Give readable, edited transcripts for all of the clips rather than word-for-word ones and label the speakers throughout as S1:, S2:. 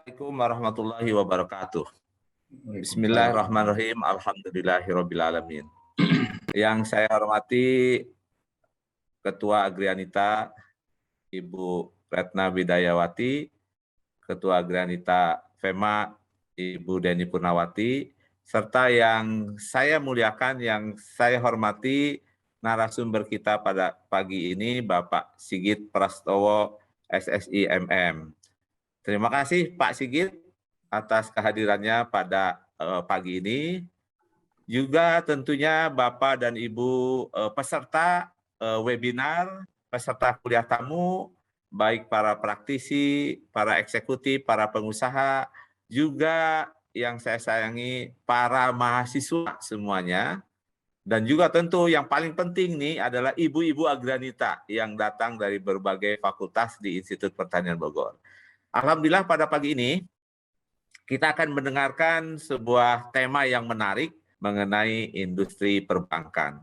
S1: Assalamualaikum warahmatullahi wabarakatuh. Bismillahirrahmanirrahim. Alhamdulillahirrabbilalamin. Yang saya hormati Ketua Agrianita Ibu Retna Widayawati, Ketua Agrianita FEMA Ibu Deni Purnawati, serta yang saya muliakan, yang saya hormati narasumber kita pada pagi ini Bapak Sigit Prastowo, SSI MM. Terima kasih Pak Sigit atas kehadirannya pada pagi ini. Juga tentunya Bapak dan Ibu peserta webinar, peserta kuliah tamu, baik para praktisi, para eksekutif, para pengusaha, juga yang saya sayangi para mahasiswa semuanya. Dan juga tentu yang paling penting nih adalah ibu-ibu Agrianita yang datang dari berbagai fakultas di Institut Pertanian Bogor. Alhamdulillah pada pagi ini kita akan mendengarkan sebuah tema yang menarik mengenai industri perbankan.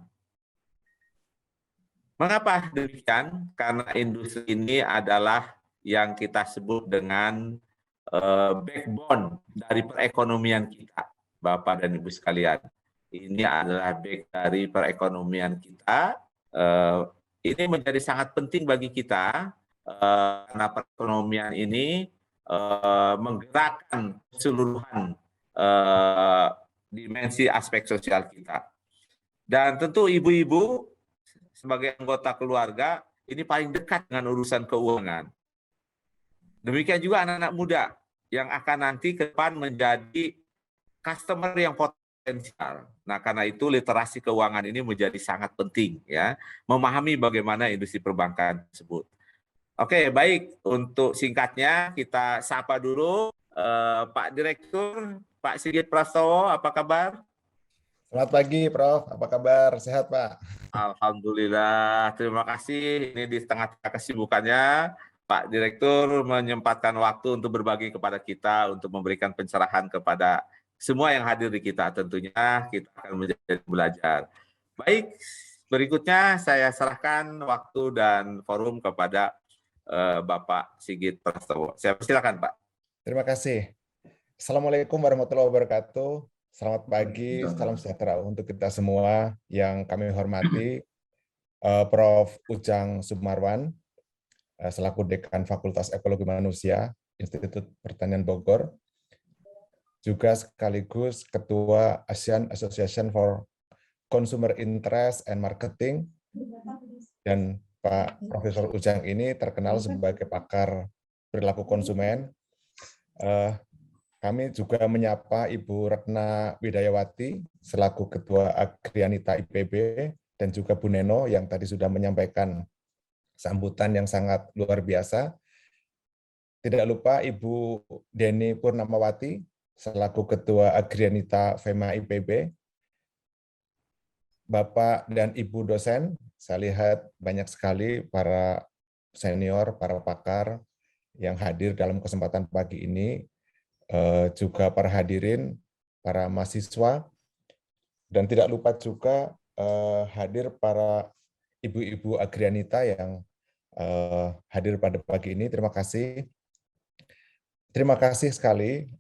S1: Mengapa demikian? Karena industri ini adalah yang kita sebut dengan backbone dari perekonomian kita, Bapak dan Ibu sekalian. Ini adalah back dari perekonomian kita. Ini menjadi sangat penting bagi kita karena perekonomian ini menggerakkan keseluruhan dimensi aspek sosial kita. Dan tentu ibu-ibu sebagai anggota keluarga ini paling dekat dengan urusan keuangan. Demikian juga anak-anak muda yang akan nanti ke depan menjadi customer yang potensial. Nah, karena itu literasi keuangan ini menjadi sangat penting ya, memahami bagaimana industri perbankan tersebut. Oke, baik. Untuk singkatnya kita sapa dulu Pak Direktur, Pak Sigit Prastowo, apa kabar?
S2: Selamat pagi, Prof. Apa kabar? Sehat, Pak?
S1: Alhamdulillah, terima kasih. Ini di tengah-tengah kesibukannya, Pak Direktur menyempatkan waktu untuk berbagi kepada kita, untuk memberikan pencerahan kepada semua yang hadir di kita. Tentunya kita akan menjadi belajar. Baik, berikutnya saya serahkan waktu dan forum kepada Bapak Sigit Prastowo. Saya persilakan, Pak.
S2: Terima kasih. Assalamualaikum warahmatullahi wabarakatuh. Selamat pagi, salam sejahtera untuk kita semua yang kami hormati. Prof. Ujang Sumarwan, selaku Dekan Fakultas Ekologi Manusia, Institut Pertanian Bogor, juga sekaligus Ketua ASEAN Association for Consumer Interest and Marketing, dan Pak Profesor Ujang ini terkenal sebagai pakar perilaku konsumen. Kami juga menyapa Ibu Retna Widayawati selaku Ketua Agrianita IPB dan juga Bu Neno yang tadi sudah menyampaikan sambutan yang sangat luar biasa. Tidak lupa Ibu Deni Purnamawati selaku Ketua Agrianita FEMA IPB. Bapak dan Ibu dosen, saya lihat banyak sekali para senior, para pakar yang hadir dalam kesempatan pagi ini, juga para hadirin, para mahasiswa, dan tidak lupa juga hadir para ibu-ibu Agrianita yang hadir pada pagi ini. Terima kasih. Terima kasih sekali,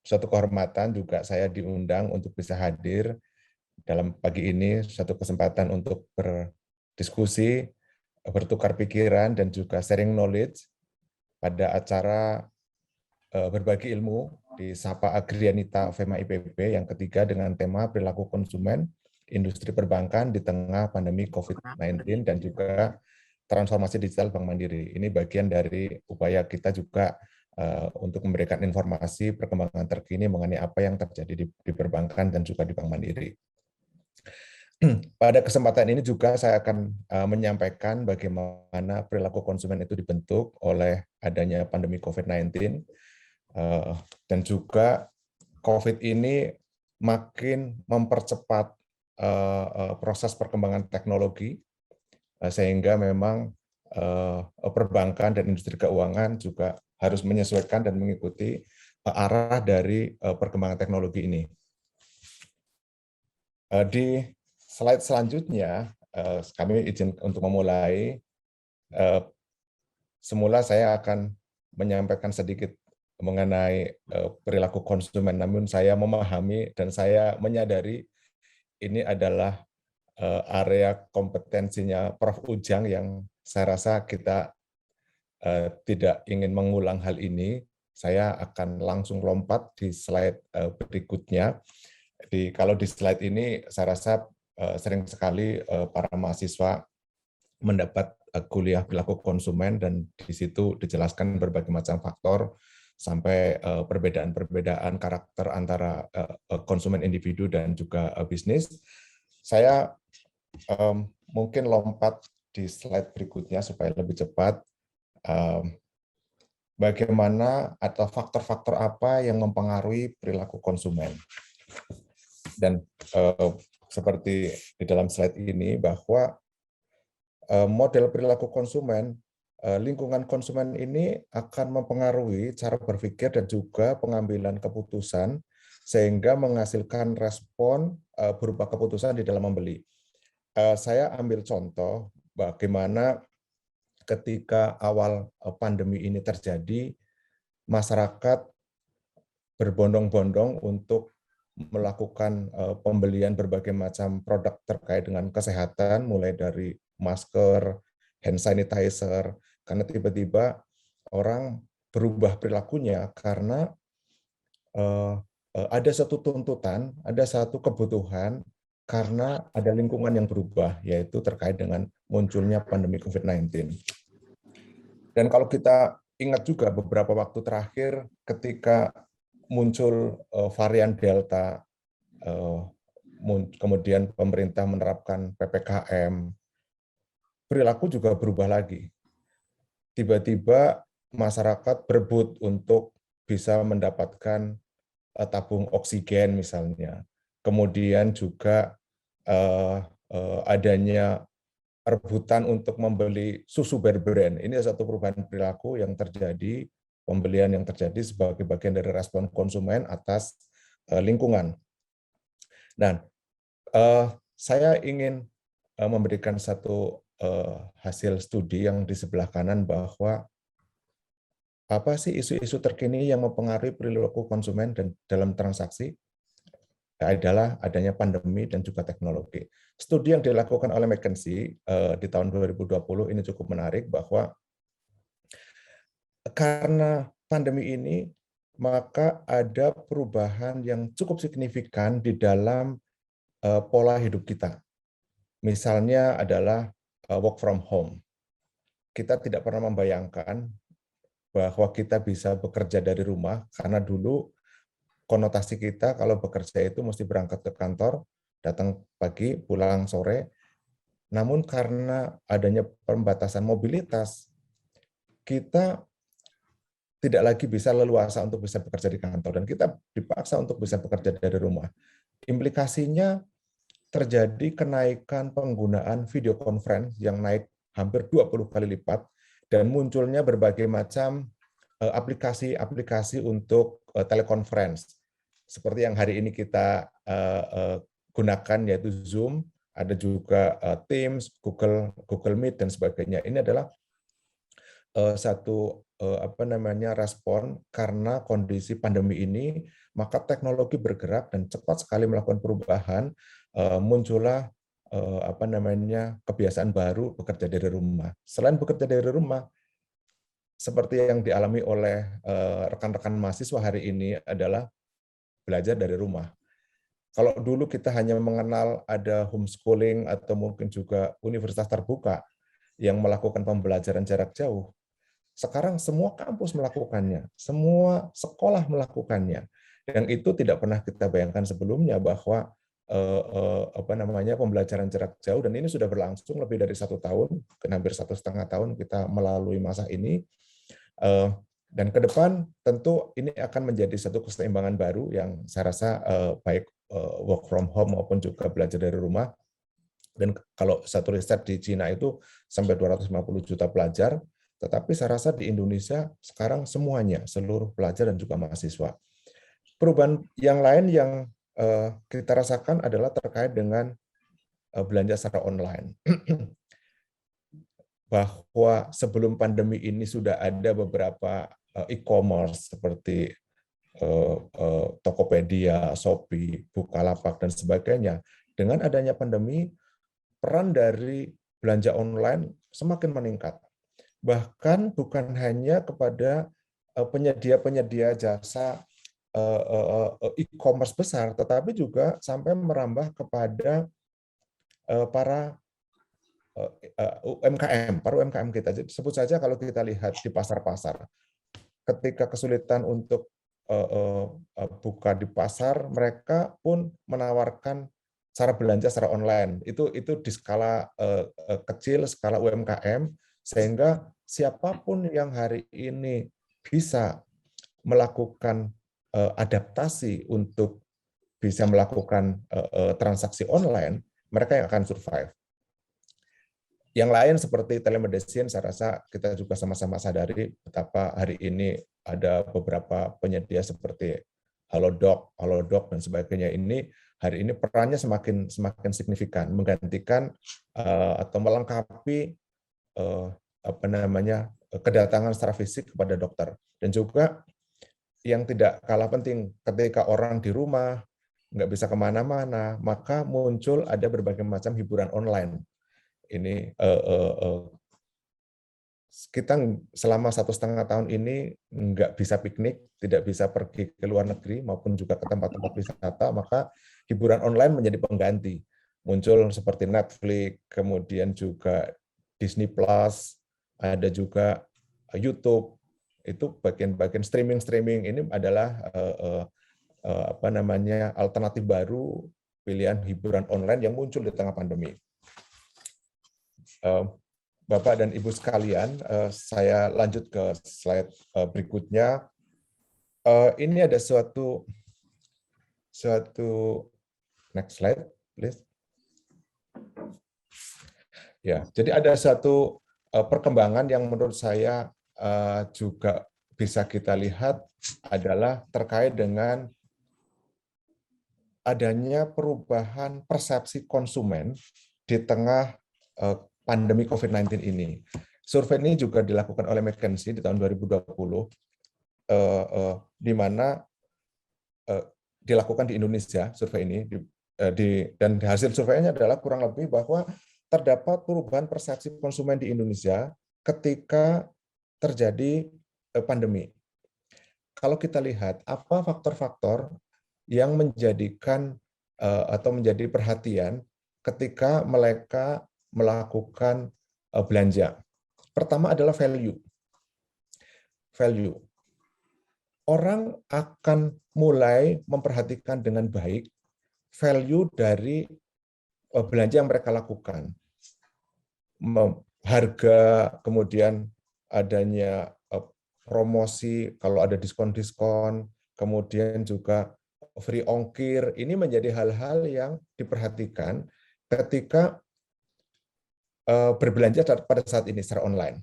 S2: suatu kehormatan juga saya diundang untuk bisa hadir dalam pagi ini, satu kesempatan untuk berdiskusi, bertukar pikiran, dan juga sharing knowledge pada acara berbagi ilmu di Sapa Agrianita FEMA IPB yang ketiga dengan tema perilaku konsumen, industri perbankan di tengah pandemi COVID-19 dan juga transformasi digital Bank Mandiri. Ini bagian dari upaya kita juga untuk memberikan informasi perkembangan terkini mengenai apa yang terjadi di perbankan dan juga di Bank Mandiri. Pada kesempatan ini juga saya akan menyampaikan bagaimana perilaku konsumen itu dibentuk oleh adanya pandemi COVID-19, dan juga COVID ini makin mempercepat proses perkembangan teknologi, sehingga memang perbankan dan industri keuangan juga harus menyesuaikan dan mengikuti arah dari perkembangan teknologi ini. Di slide selanjutnya, kami izin untuk memulai. Semula saya akan menyampaikan sedikit mengenai perilaku konsumen, namun saya memahami dan saya menyadari ini adalah area kompetensinya Prof. Ujang yang saya rasa kita tidak ingin mengulang hal ini. Saya akan langsung lompat di slide berikutnya. Kalau di slide ini saya rasa sering sekali para mahasiswa mendapat kuliah perilaku konsumen dan di situ dijelaskan berbagai macam faktor sampai perbedaan-perbedaan karakter antara konsumen individu dan juga bisnis. Saya mungkin lompat di slide berikutnya supaya lebih cepat. Bagaimana atau faktor-faktor apa yang mempengaruhi perilaku konsumen. Dan seperti di dalam slide ini bahwa model perilaku konsumen, lingkungan konsumen ini akan mempengaruhi cara berpikir dan juga pengambilan keputusan sehingga menghasilkan respon berupa keputusan di dalam membeli. Saya ambil contoh bagaimana ketika awal pandemi ini terjadi, masyarakat berbondong-bondong untuk melakukan pembelian berbagai macam produk terkait dengan kesehatan, mulai dari masker, hand sanitizer, karena tiba-tiba orang berubah perilakunya karena ada satu tuntutan, ada satu kebutuhan karena ada lingkungan yang berubah, yaitu terkait dengan munculnya pandemi COVID-19. Dan kalau kita ingat juga beberapa waktu terakhir ketika muncul varian Delta, kemudian pemerintah menerapkan PPKM, perilaku juga berubah lagi. Tiba-tiba masyarakat berebut untuk bisa mendapatkan tabung oksigen misalnya. Kemudian juga adanya rebutan untuk membeli susu berbrand. Ini satu perubahan perilaku yang terjadi, pembelian yang terjadi sebagai bagian dari respon konsumen atas lingkungan. Dan saya ingin memberikan satu hasil studi yang di sebelah kanan bahwa apa sih isu-isu terkini yang mempengaruhi perilaku konsumen dan dalam transaksi adalah adanya pandemi dan juga teknologi. Studi yang dilakukan oleh McKinsey di tahun 2020 ini cukup menarik bahwa karena pandemi ini maka ada perubahan yang cukup signifikan di dalam pola hidup kita. Misalnya adalah work from home. Kita tidak pernah membayangkan bahwa kita bisa bekerja dari rumah karena dulu konotasi kita kalau bekerja itu mesti berangkat ke kantor, datang pagi, pulang sore. Namun karena adanya pembatasan mobilitas, kita tidak lagi bisa leluasa untuk bisa bekerja di kantor dan kita dipaksa untuk bisa bekerja dari rumah. Implikasinya terjadi kenaikan penggunaan video conference yang naik hampir 20 kali lipat dan munculnya berbagai macam aplikasi-aplikasi untuk telekonferensi. Seperti yang hari ini kita gunakan yaitu Zoom, ada juga Teams, Google Meet dan sebagainya. Ini adalah satu respon karena kondisi pandemi ini, maka teknologi bergerak dan cepat sekali melakukan perubahan, muncullah kebiasaan baru bekerja dari rumah. Selain bekerja dari rumah, seperti yang dialami oleh rekan-rekan mahasiswa hari ini adalah belajar dari rumah. Kalau dulu kita hanya mengenal ada homeschooling atau mungkin juga universitas terbuka yang melakukan pembelajaran jarak jauh, sekarang semua kampus melakukannya, semua sekolah melakukannya, dan itu tidak pernah kita bayangkan sebelumnya bahwa pembelajaran jarak jauh, dan ini sudah berlangsung lebih dari 1 tahun, hampir 1,5 tahun kita melalui masa ini. Dan ke depan tentu ini akan menjadi satu keseimbangan baru yang saya rasa baik work from home maupun juga belajar dari rumah. Dan kalau satu riset di Cina itu sampai 250 juta pelajar, tetapi saya rasa di Indonesia sekarang semuanya, seluruh pelajar dan juga mahasiswa. Perubahan yang lain yang kita rasakan adalah terkait dengan belanja secara online. Bahwa sebelum pandemi ini sudah ada beberapa e-commerce seperti Tokopedia, Shopee, Bukalapak, dan sebagainya. Dengan adanya pandemi, peran dari belanja online semakin meningkat. Bahkan bukan hanya kepada penyedia-penyedia jasa e-commerce besar, tetapi juga sampai merambah kepada para UMKM, para UMKM kita. Sebut saja kalau kita lihat di pasar-pasar, ketika kesulitan untuk buka di pasar, mereka pun menawarkan cara belanja secara online. Itu di skala kecil, skala UMKM, sehingga siapapun yang hari ini bisa melakukan adaptasi untuk bisa melakukan transaksi online, mereka yang akan survive. Yang lain seperti telemedicine, saya rasa kita juga sama-sama sadari betapa hari ini ada beberapa penyedia seperti Halodoc, dan sebagainya ini hari ini perannya semakin signifikan, menggantikan atau melengkapi kedatangan secara fisik kepada dokter. Dan juga yang tidak kalah penting, ketika orang di rumah nggak bisa kemana-mana, maka muncul ada berbagai macam hiburan online. Ini kita selama 1,5 tahun ini nggak bisa piknik, tidak bisa pergi ke luar negeri maupun juga ke tempat-tempat wisata, maka hiburan online menjadi pengganti. Muncul seperti Netflix, kemudian juga Disney Plus, ada juga YouTube. Itu bagian-bagian streaming ini adalah alternatif baru, pilihan hiburan online yang muncul di tengah pandemi. Bapak dan Ibu sekalian, saya lanjut ke slide berikutnya. Ini ada suatu next slide, please. Ya, jadi ada suatu perkembangan yang menurut saya juga bisa kita lihat adalah terkait dengan adanya perubahan persepsi konsumen di tengah pandemi COVID-19 ini. Survei ini juga dilakukan oleh McKinsey di tahun 2020, di mana dilakukan di Indonesia survei ini, dan hasil surveinya adalah kurang lebih bahwa terdapat perubahan persepsi konsumen di Indonesia ketika terjadi pandemi. Kalau kita lihat apa faktor-faktor yang menjadikan atau menjadi perhatian ketika mereka melakukan belanja. Pertama adalah value. Orang akan mulai memperhatikan dengan baik value dari belanja yang mereka lakukan. Harga, kemudian adanya promosi, kalau ada diskon-diskon, kemudian juga free ongkir, ini menjadi hal-hal yang diperhatikan ketika berbelanja pada saat ini secara online.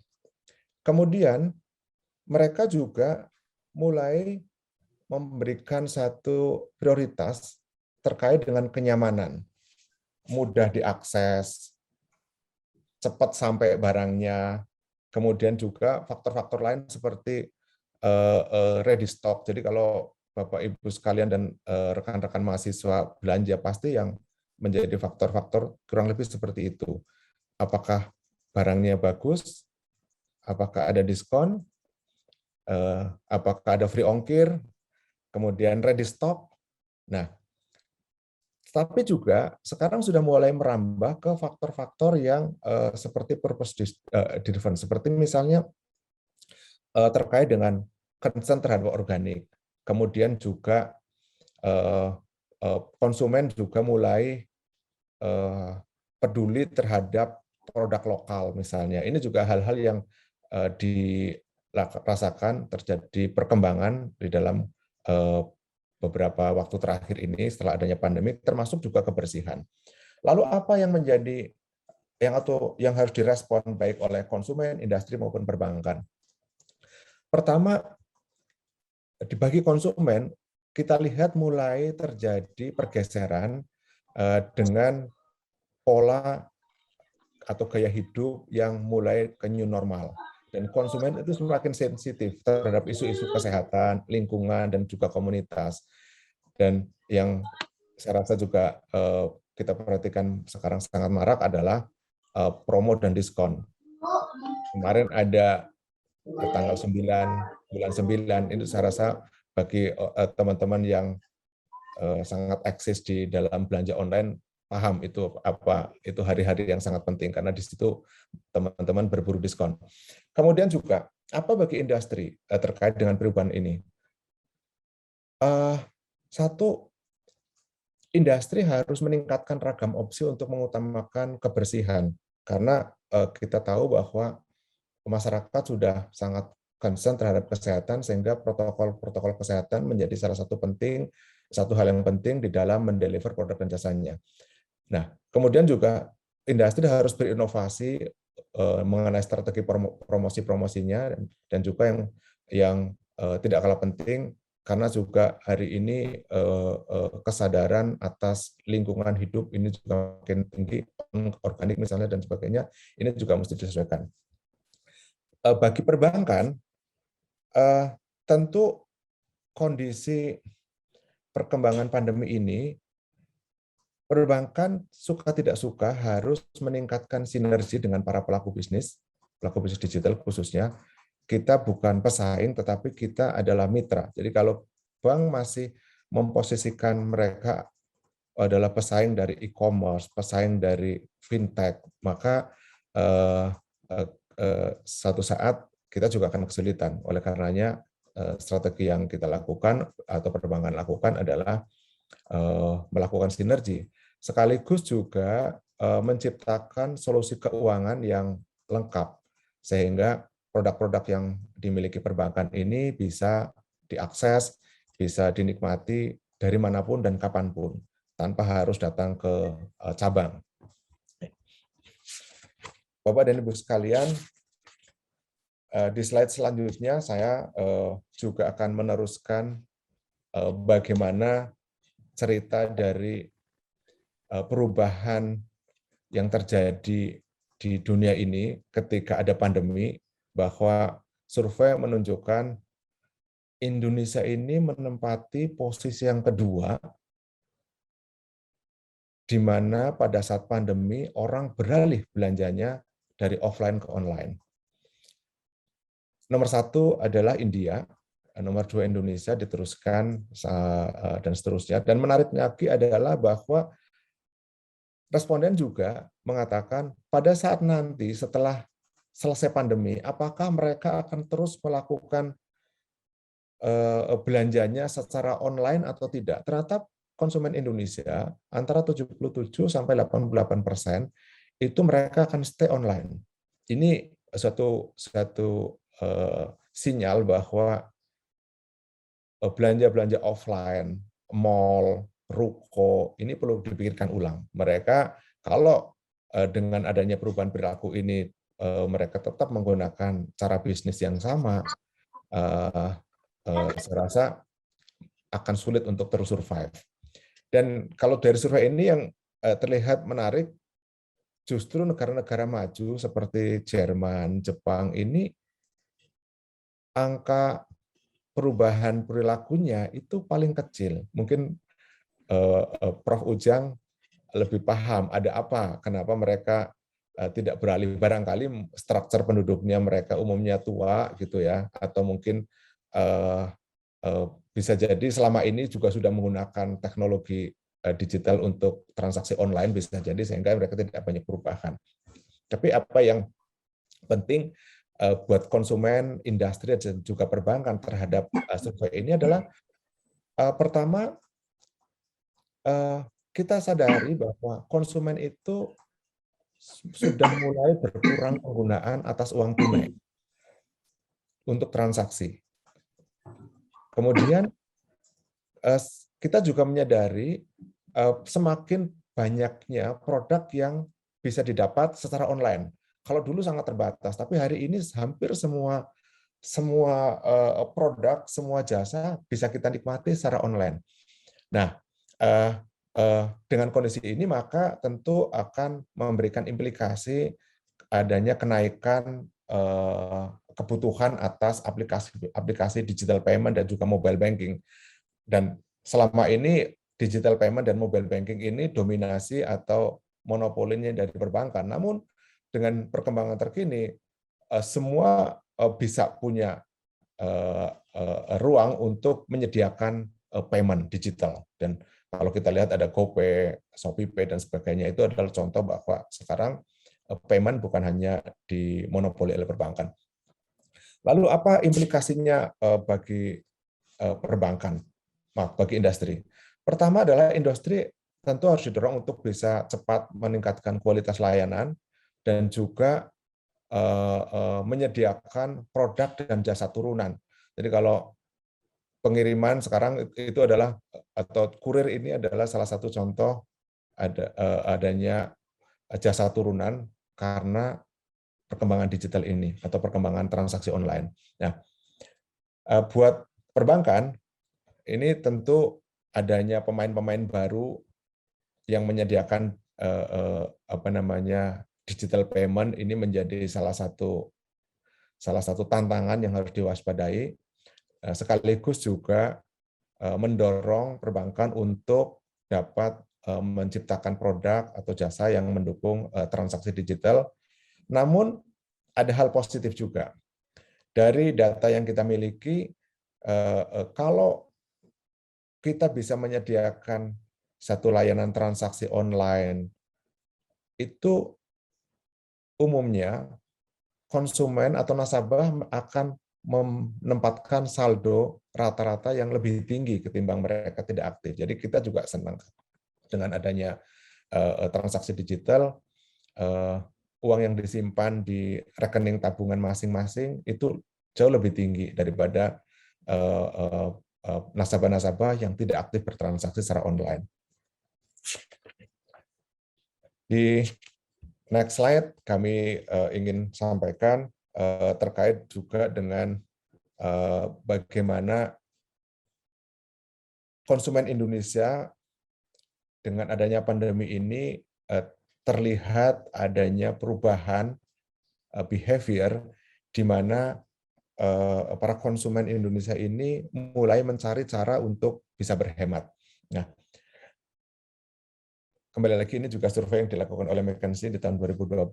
S2: Kemudian mereka juga mulai memberikan satu prioritas terkait dengan kenyamanan, mudah diakses, cepat sampai barangnya, kemudian juga faktor-faktor lain seperti ready stock. Jadi kalau Bapak Ibu sekalian dan rekan-rekan mahasiswa belanja, pasti yang menjadi faktor-faktor kurang lebih seperti itu. Apakah barangnya bagus, apakah ada diskon, apakah ada free ongkir, kemudian ready stock. Nah, tapi juga sekarang sudah mulai merambah ke faktor-faktor yang seperti purpose driven, seperti misalnya terkait dengan concern terhadap organik. Kemudian juga konsumen juga mulai peduli terhadap produk lokal misalnya. Ini juga hal-hal yang dirasakan terjadi perkembangan di dalam beberapa waktu terakhir ini setelah adanya pandemi, termasuk juga kebersihan. Lalu apa yang menjadi yang harus direspon baik oleh konsumen, industri maupun perbankan? Pertama, bagi konsumen kita lihat mulai terjadi pergeseran dengan pola atau gaya hidup yang mulai ke new normal. Dan konsumen itu semakin sensitif terhadap isu-isu kesehatan, lingkungan, dan juga komunitas. Dan yang saya rasa juga kita perhatikan sekarang sangat marak adalah promo dan diskon. Kemarin ada tanggal 9, bulan 9, itu saya rasa bagi teman-teman yang sangat eksis di dalam belanja online, paham itu apa, itu hari-hari yang sangat penting karena di situ teman-teman berburu diskon. Kemudian juga apa bagi industri terkait dengan perubahan ini? Satu, industri harus meningkatkan ragam opsi untuk mengutamakan kebersihan karena kita tahu bahwa masyarakat sudah sangat concern terhadap kesehatan sehingga protokol kesehatan menjadi satu hal yang penting di dalam mendeliver produk dan jasanya. Nah, kemudian juga industri harus berinovasi mengenai strategi promosi-promosinya dan juga yang tidak kalah penting karena juga hari ini kesadaran atas lingkungan hidup ini juga makin tinggi, organik misalnya dan sebagainya, ini juga mesti disesuaikan. Bagi perbankan, tentu kondisi perkembangan pandemi ini, perbankan suka tidak suka harus meningkatkan sinergi dengan para pelaku bisnis digital khususnya. Kita bukan pesaing, tetapi kita adalah mitra. Jadi kalau bank masih memposisikan mereka adalah pesaing dari e-commerce, pesaing dari fintech, maka suatu saat kita juga akan kesulitan. Oleh karenanya, strategi yang kita lakukan atau perbankan lakukan adalah melakukan sinergi. Sekaligus juga menciptakan solusi keuangan yang lengkap, sehingga produk-produk yang dimiliki perbankan ini bisa diakses, bisa dinikmati dari manapun dan kapanpun, tanpa harus datang ke cabang. Bapak dan Ibu sekalian, di slide selanjutnya saya juga akan meneruskan bagaimana cerita dari perubahan yang terjadi di dunia ini ketika ada pandemi, bahwa survei menunjukkan Indonesia ini menempati posisi yang kedua, di mana pada saat pandemi orang beralih belanjanya dari offline ke online. Nomor 1 adalah India, nomor 2 Indonesia, diteruskan dan seterusnya. Dan menariknya lagi adalah bahwa responden juga mengatakan pada saat nanti setelah selesai pandemi, apakah mereka akan terus melakukan belanjanya secara online atau tidak. Ternyata konsumen Indonesia antara 77 sampai 88% itu mereka akan stay online. Ini suatu sinyal bahwa belanja-belanja offline, mall, ruko, ini perlu dipikirkan ulang. Mereka kalau dengan adanya perubahan perilaku ini mereka tetap menggunakan cara bisnis yang sama, saya rasa akan sulit untuk terus survive. Dan kalau dari survei ini yang terlihat menarik, justru negara-negara maju seperti Jerman, Jepang ini angka perubahan perilakunya itu paling kecil. Mungkin Prof. Ujang lebih paham ada apa, kenapa mereka tidak beralih. Barangkali struktur penduduknya mereka umumnya tua gitu ya, atau mungkin bisa jadi selama ini juga sudah menggunakan teknologi digital untuk transaksi online, bisa jadi sehingga mereka tidak banyak perubahan. Tapi apa yang penting buat konsumen, industri, dan juga perbankan terhadap survei ini adalah pertama, kita sadari bahwa konsumen itu sudah mulai berkurang penggunaan atas uang tunai untuk transaksi. Kemudian kita juga menyadari semakin banyaknya produk yang bisa didapat secara online. Kalau dulu sangat terbatas, tapi hari ini hampir semua produk, semua jasa bisa kita nikmati secara online. Nah, dengan kondisi ini maka tentu akan memberikan implikasi adanya kenaikan kebutuhan atas aplikasi digital payment dan juga mobile banking. Dan selama ini digital payment dan mobile banking ini dominasi atau monopolinya dari perbankan. Namun dengan perkembangan terkini, semua bisa punya ruang untuk menyediakan payment digital. Dan kalau kita lihat ada GoPay, ShopeePay, dan sebagainya, itu adalah contoh bahwa sekarang payment bukan hanya dimonopoli oleh perbankan. Lalu apa implikasinya bagi perbankan, bagi industri? Pertama adalah industri tentu harus didorong untuk bisa cepat meningkatkan kualitas layanan dan juga menyediakan produk dan jasa turunan. Jadi kalau pengiriman sekarang itu adalah, atau kurir ini adalah salah satu contoh adanya jasa turunan karena perkembangan digital ini atau perkembangan transaksi online. Nah, buat perbankan ini tentu adanya pemain-pemain baru yang menyediakan digital payment ini menjadi salah satu tantangan yang harus diwaspadai, sekaligus juga mendorong perbankan untuk dapat menciptakan produk atau jasa yang mendukung transaksi digital. Namun ada hal positif juga. Dari data yang kita miliki, kalau kita bisa menyediakan satu layanan transaksi online, itu umumnya konsumen atau nasabah akan menempatkan saldo rata-rata yang lebih tinggi ketimbang mereka tidak aktif. Jadi kita juga senang dengan adanya transaksi digital, uang yang disimpan di rekening tabungan masing-masing itu jauh lebih tinggi daripada nasabah-nasabah yang tidak aktif bertransaksi secara online. Di next slide kami ingin sampaikan terkait juga dengan bagaimana konsumen Indonesia dengan adanya pandemi ini terlihat adanya perubahan behavior di mana para konsumen Indonesia ini mulai mencari cara untuk bisa berhemat. Nah, kembali lagi ini juga survei yang dilakukan oleh McKinsey di tahun 2020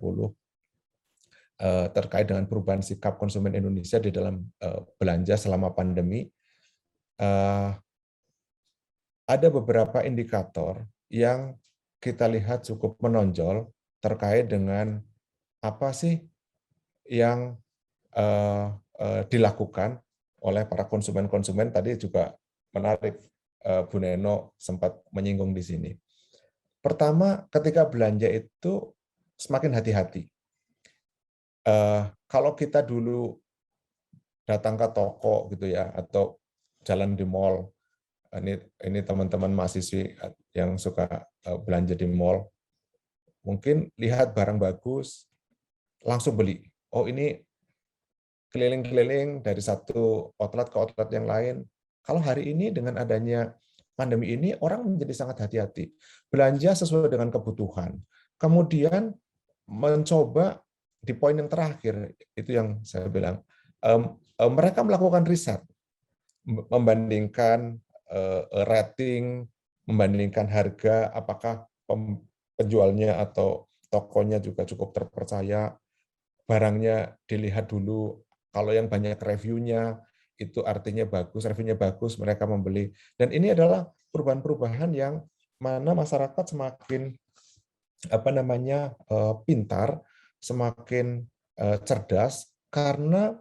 S2: terkait dengan perubahan sikap konsumen Indonesia di dalam belanja selama pandemi. Ada beberapa indikator yang kita lihat cukup menonjol terkait dengan apa sih yang dilakukan oleh para konsumen-konsumen. Tadi juga menarik, Bu Neno sempat menyinggung di sini. Pertama, ketika belanja itu semakin hati-hati. Kalau kita dulu datang ke toko gitu ya, atau jalan di mall, ini teman-teman mahasiswi yang suka belanja di mall, mungkin lihat barang bagus, langsung beli. Oh, ini keliling-keliling dari satu outlet ke outlet yang lain. Kalau hari ini dengan adanya pandemi ini, orang menjadi sangat hati-hati. Belanja sesuai dengan kebutuhan. Kemudian mencoba di poin yang terakhir, itu yang saya bilang, mereka melakukan riset, membandingkan rating, membandingkan harga, apakah penjualnya atau tokonya juga cukup terpercaya, barangnya dilihat dulu, kalau yang banyak reviewnya, itu artinya bagus, reviewnya bagus, mereka membeli. Dan ini adalah perubahan-perubahan yang mana masyarakat semakin pintar, semakin cerdas, karena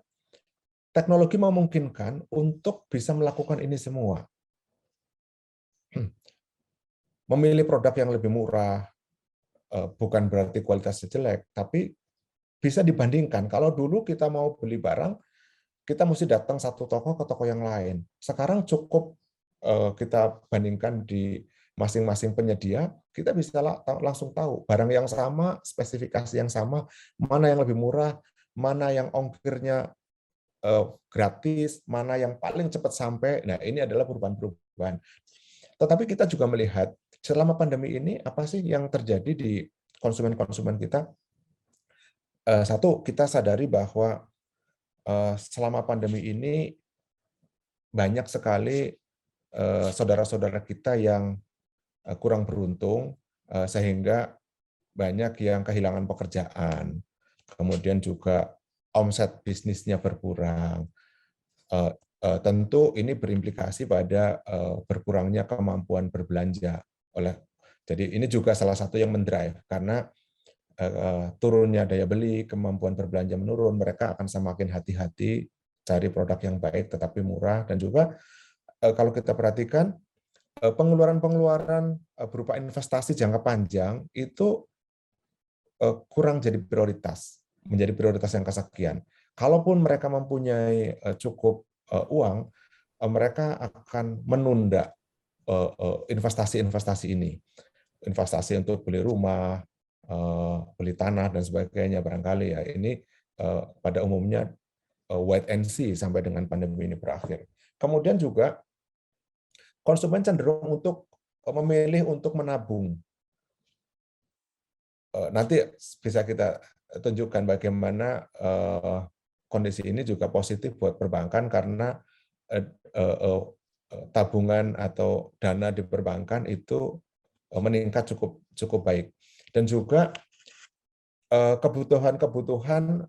S2: teknologi memungkinkan untuk bisa melakukan ini semua. Memilih produk yang lebih murah, bukan berarti kualitasnya jelek, tapi bisa dibandingkan. Kalau dulu kita mau beli barang, kita mesti datang satu toko ke toko yang lain. Sekarang cukup kita bandingkan di masing-masing penyedia, kita bisa langsung tahu barang yang sama, spesifikasi yang sama, mana yang lebih murah, mana yang ongkirnya gratis, mana yang paling cepat sampai. Nah, ini adalah perubahan-perubahan. Tetapi kita juga melihat selama pandemi ini apa sih yang terjadi di konsumen-konsumen kita? Satu, kita sadari bahwa selama pandemi ini banyak sekali saudara-saudara kita yang kurang beruntung, sehingga banyak yang kehilangan pekerjaan, kemudian juga omset bisnisnya berkurang. Tentu ini berimplikasi pada berkurangnya kemampuan berbelanja. Jadi ini juga salah satu yang mendrive, karena turunnya daya beli, kemampuan berbelanja menurun, mereka akan semakin hati-hati cari produk yang baik tetapi murah. Dan juga kalau kita perhatikan pengeluaran-pengeluaran berupa investasi jangka panjang itu kurang jadi prioritas, menjadi prioritas yang kesekian. Kalaupun mereka mempunyai cukup uang, mereka akan menunda investasi-investasi ini. Investasi untuk beli rumah, beli tanah, dan sebagainya barangkali ya. Ini pada umumnya wait and see sampai dengan pandemi ini berakhir. Kemudian juga konsumen cenderung untuk memilih untuk menabung. Nanti bisa kita tunjukkan bagaimana kondisi ini juga positif buat perbankan, karena tabungan atau dana di perbankan itu meningkat cukup baik. Dan juga kebutuhan-kebutuhan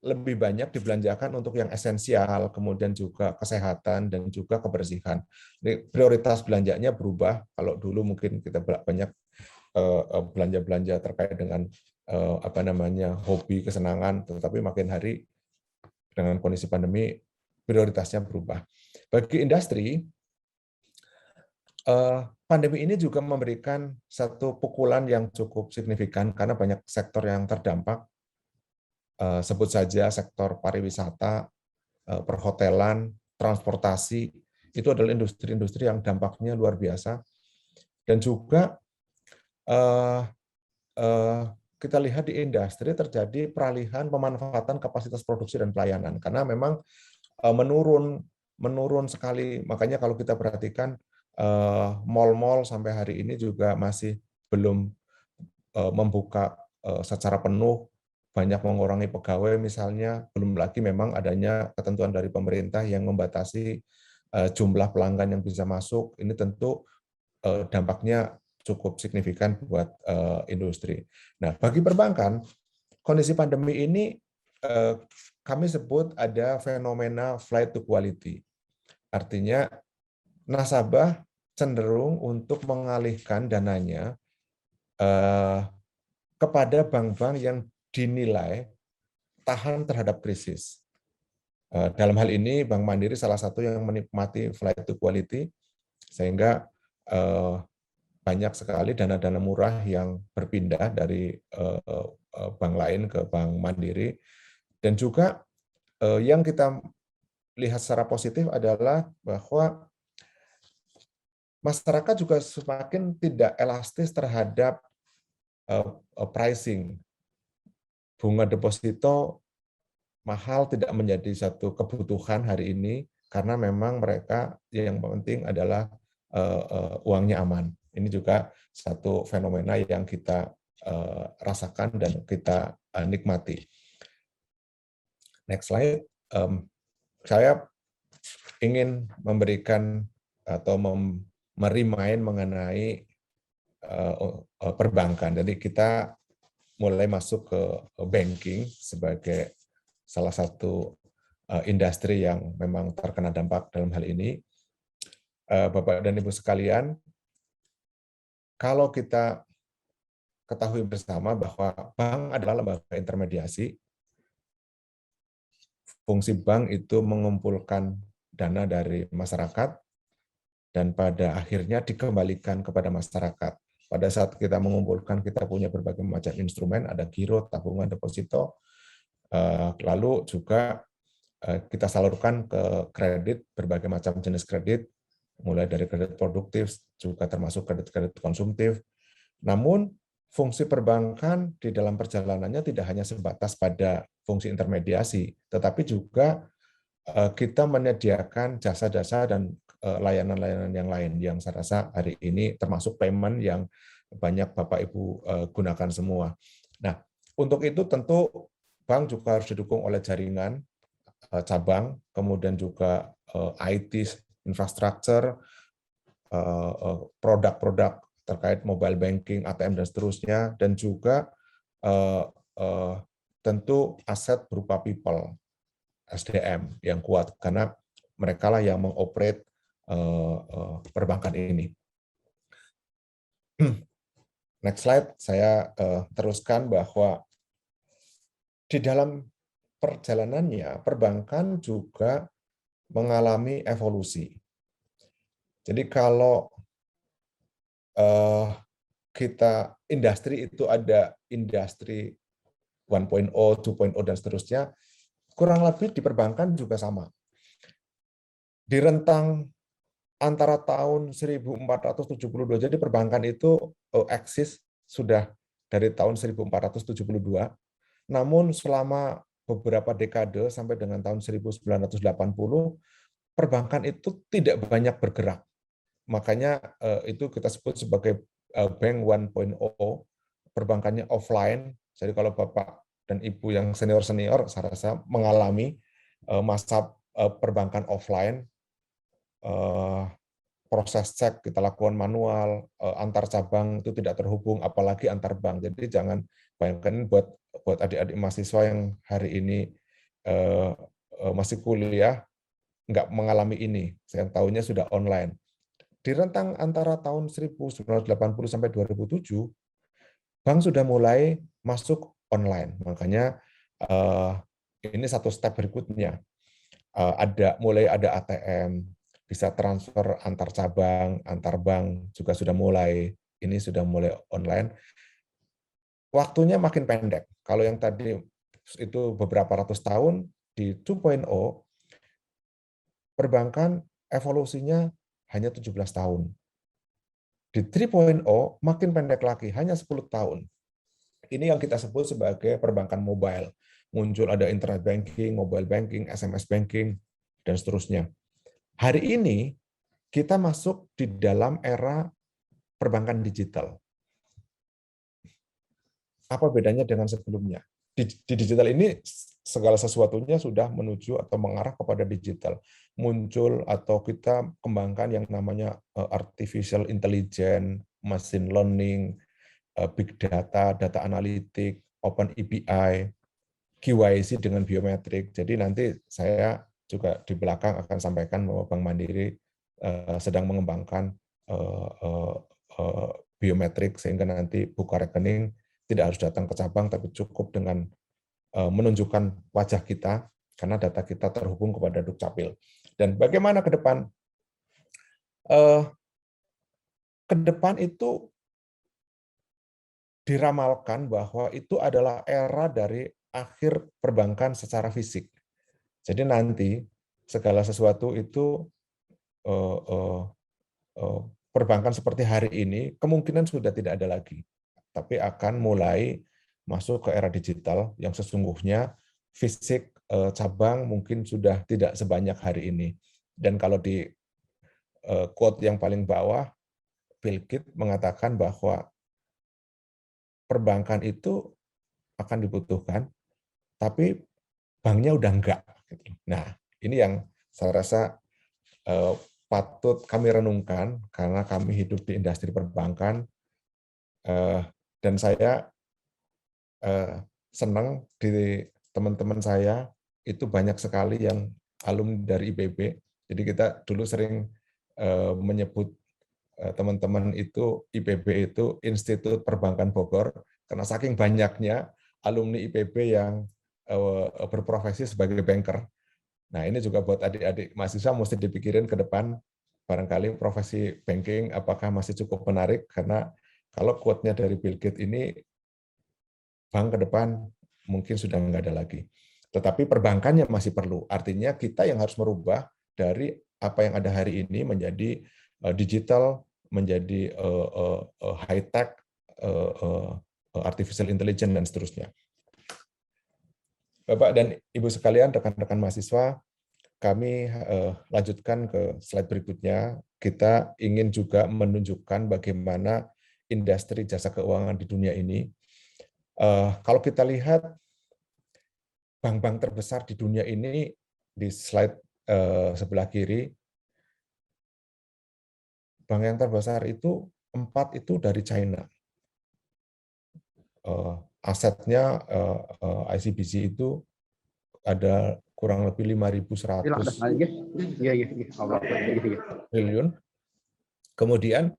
S2: lebih banyak dibelanjakan untuk yang esensial, kemudian juga kesehatan dan juga kebersihan. Jadi prioritas belanjanya berubah. Kalau dulu mungkin kita banyak belanja-belanja terkait dengan hobi, kesenangan, tetapi makin hari dengan kondisi pandemi prioritasnya berubah. Bagi industri, pandemi ini juga memberikan satu pukulan yang cukup signifikan karena banyak sektor yang terdampak. Sebut saja sektor pariwisata, perhotelan, transportasi, itu adalah industri-industri yang dampaknya luar biasa. Dan juga kita lihat di industri terjadi peralihan pemanfaatan kapasitas produksi dan pelayanan, karena memang menurun sekali. Makanya kalau kita perhatikan mal-mal sampai hari ini juga masih belum membuka secara penuh, banyak mengurangi pegawai misalnya, belum lagi memang adanya ketentuan dari pemerintah yang membatasi jumlah pelanggan yang bisa masuk. Ini tentu dampaknya cukup signifikan buat industri. Nah, bagi perbankan, kondisi pandemi ini kami sebut ada fenomena flight to quality. Artinya nasabah cenderung untuk mengalihkan dananya kepada bank-bank yang dinilai tahan terhadap krisis. Dalam hal ini, Bank Mandiri salah satu yang menikmati flight to quality, sehingga banyak sekali dana-dana murah yang berpindah dari bank lain ke Bank Mandiri. Dan juga yang kita lihat secara positif adalah bahwa masyarakat juga semakin tidak elastis terhadap pricing. Bunga deposito mahal tidak menjadi satu kebutuhan hari ini, karena memang mereka yang penting adalah uangnya aman. Ini juga satu fenomena yang kita rasakan dan kita nikmati. Next slide. Saya ingin memberikan atau merimain mengenai perbankan. Jadi kita mulai masuk ke banking sebagai salah satu industri yang memang terkena dampak dalam hal ini. Bapak dan Ibu sekalian, kalau kita ketahui bersama bahwa bank adalah lembaga intermediasi, fungsi bank itu mengumpulkan dana dari masyarakat dan pada akhirnya dikembalikan kepada masyarakat. Pada saat kita mengumpulkan, kita punya berbagai macam instrumen, ada giro, tabungan, deposito, lalu juga kita salurkan ke kredit, berbagai macam jenis kredit, mulai dari kredit produktif, juga termasuk kredit-kredit konsumtif. Namun, fungsi perbankan di dalam perjalanannya tidak hanya sebatas pada fungsi intermediasi, tetapi juga kita menyediakan jasa-jasa dan layanan-layanan yang lain, yang saya rasa hari ini termasuk payment yang banyak Bapak Ibu gunakan semua. Nah, untuk itu tentu bank juga harus didukung oleh jaringan cabang, kemudian juga IT, infrastruktur, produk-produk terkait mobile banking, ATM, dan seterusnya, dan juga tentu aset berupa people, SDM yang kuat, karena mereka lah yang mengoperate perbankan ini. Next slide, saya teruskan bahwa di dalam perjalanannya, perbankan juga mengalami evolusi. Jadi kalau kita industri itu ada industri 1.0, 2.0, dan seterusnya, kurang lebih di perbankan juga sama. Di rentang antara tahun 1472, jadi perbankan itu eksis sudah dari tahun 1472, namun selama beberapa dekade sampai dengan tahun 1980, perbankan itu tidak banyak bergerak. Makanya itu kita sebut sebagai Bank 1.0, perbankannya offline. Jadi kalau Bapak dan Ibu yang senior-senior, saya rasa mengalami masa perbankan offline, proses cek kita lakukan manual, antar cabang itu tidak terhubung, apalagi antar bank. Jadi jangan bayangkan buat adik-adik mahasiswa yang hari ini masih kuliah, nggak mengalami ini. Saya tahunya sudah online. Di rentang antara tahun 1980 sampai 2007, bank sudah mulai masuk online. Makanya ini satu step berikutnya. Mulai ada ATM, bisa transfer antar cabang, antar bank juga sudah mulai. Ini sudah mulai online. Waktunya makin pendek. Kalau yang tadi itu beberapa ratus tahun, di 2.0 perbankan evolusinya hanya 17 tahun. Di 3.0 makin pendek lagi, hanya 10 tahun. Ini yang kita sebut sebagai perbankan mobile. Muncul ada internet banking, mobile banking, SMS banking, dan seterusnya. Hari ini kita masuk di dalam era perbankan digital. Apa bedanya dengan sebelumnya? Di digital ini segala sesuatunya sudah menuju atau mengarah kepada digital. Muncul atau kita kembangkan yang namanya artificial intelligence, machine learning, big data, data analitik, open API, KYC dengan biometrik. Jadi nanti saya juga di belakang akan sampaikan bahwa Bank Mandiri sedang mengembangkan biometrik sehingga nanti buka rekening tidak harus datang ke cabang, tapi cukup dengan menunjukkan wajah kita karena data kita terhubung kepada Dukcapil. Dan bagaimana ke depan? Ke depan itu diramalkan bahwa itu adalah era dari akhir perbankan secara fisik. Jadi nanti segala sesuatu itu perbankan seperti hari ini kemungkinan sudah tidak ada lagi, tapi akan mulai masuk ke era digital yang sesungguhnya fisik cabang mungkin sudah tidak sebanyak hari ini. Dan kalau di quote yang paling bawah, Bill Gates mengatakan bahwa perbankan itu akan dibutuhkan, tapi banknya udah enggak. Nah, ini yang saya rasa patut kami renungkan karena kami hidup di industri perbankan, dan saya senang di teman-teman saya itu banyak sekali yang alumni dari IPB. Jadi kita dulu sering menyebut teman-teman itu IPB itu Institut Perbankan Bogor karena saking banyaknya alumni IPB yang berprofesi sebagai banker. Nah, ini juga buat adik-adik mahasiswa mesti dipikirin ke depan, barangkali profesi banking apakah masih cukup menarik, karena kalau quote-nya dari Bill Gates ini, bank ke depan mungkin sudah nggak ada lagi. Tetapi perbankannya masih perlu, artinya kita yang harus merubah dari apa yang ada hari ini menjadi digital, menjadi high-tech, artificial intelligence, dan seterusnya. Bapak dan Ibu sekalian, rekan-rekan mahasiswa, kami lanjutkan ke slide berikutnya. Kita ingin juga menunjukkan bagaimana industri jasa keuangan di dunia ini. Kalau kita lihat bank-bank terbesar di dunia ini di slide sebelah kiri, bank yang terbesar itu 4 itu dari China. Asetnya ICBC itu ada kurang lebih 5.100 triliun. Kemudian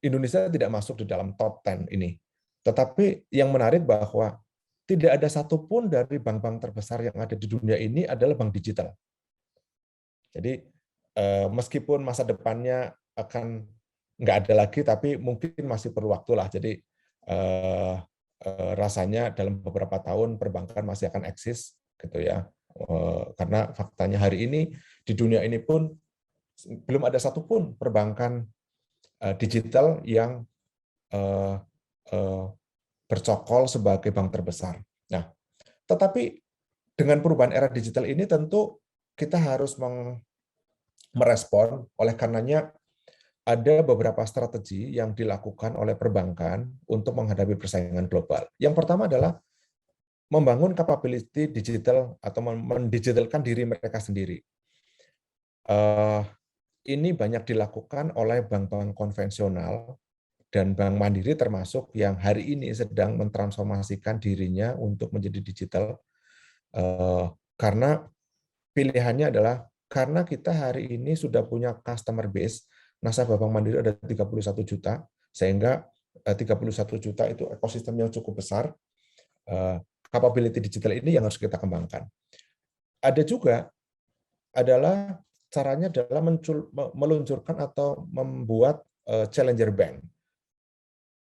S2: Indonesia tidak masuk di dalam top 10 ini. Tetapi yang menarik bahwa tidak ada satupun dari bank-bank terbesar yang ada di dunia ini adalah bank digital. Jadi meskipun masa depannya akan nggak ada lagi, tapi mungkin masih perlu waktu lah. Jadi rasanya dalam beberapa tahun perbankan masih akan eksis, gitu ya. Karena faktanya hari ini di dunia ini pun belum ada satupun perbankan digital yang bercokol sebagai bank terbesar. Nah, tetapi dengan perubahan era digital ini tentu kita harus merespon, oleh karenanya ada beberapa strategi yang dilakukan oleh perbankan untuk menghadapi persaingan global. Yang pertama adalah membangun capability digital atau mendigitalkan diri mereka sendiri. Ini banyak dilakukan oleh bank-bank konvensional dan Bank Mandiri termasuk yang hari ini sedang mentransformasikan dirinya untuk menjadi digital, karena pilihannya adalah karena kita hari ini sudah punya customer base, nasabah Bank Mandiri ada 31 juta, sehingga 31 juta itu ekosistem yang cukup besar, capability digital ini yang harus kita kembangkan. Ada juga adalah caranya adalah meluncurkan atau membuat challenger bank.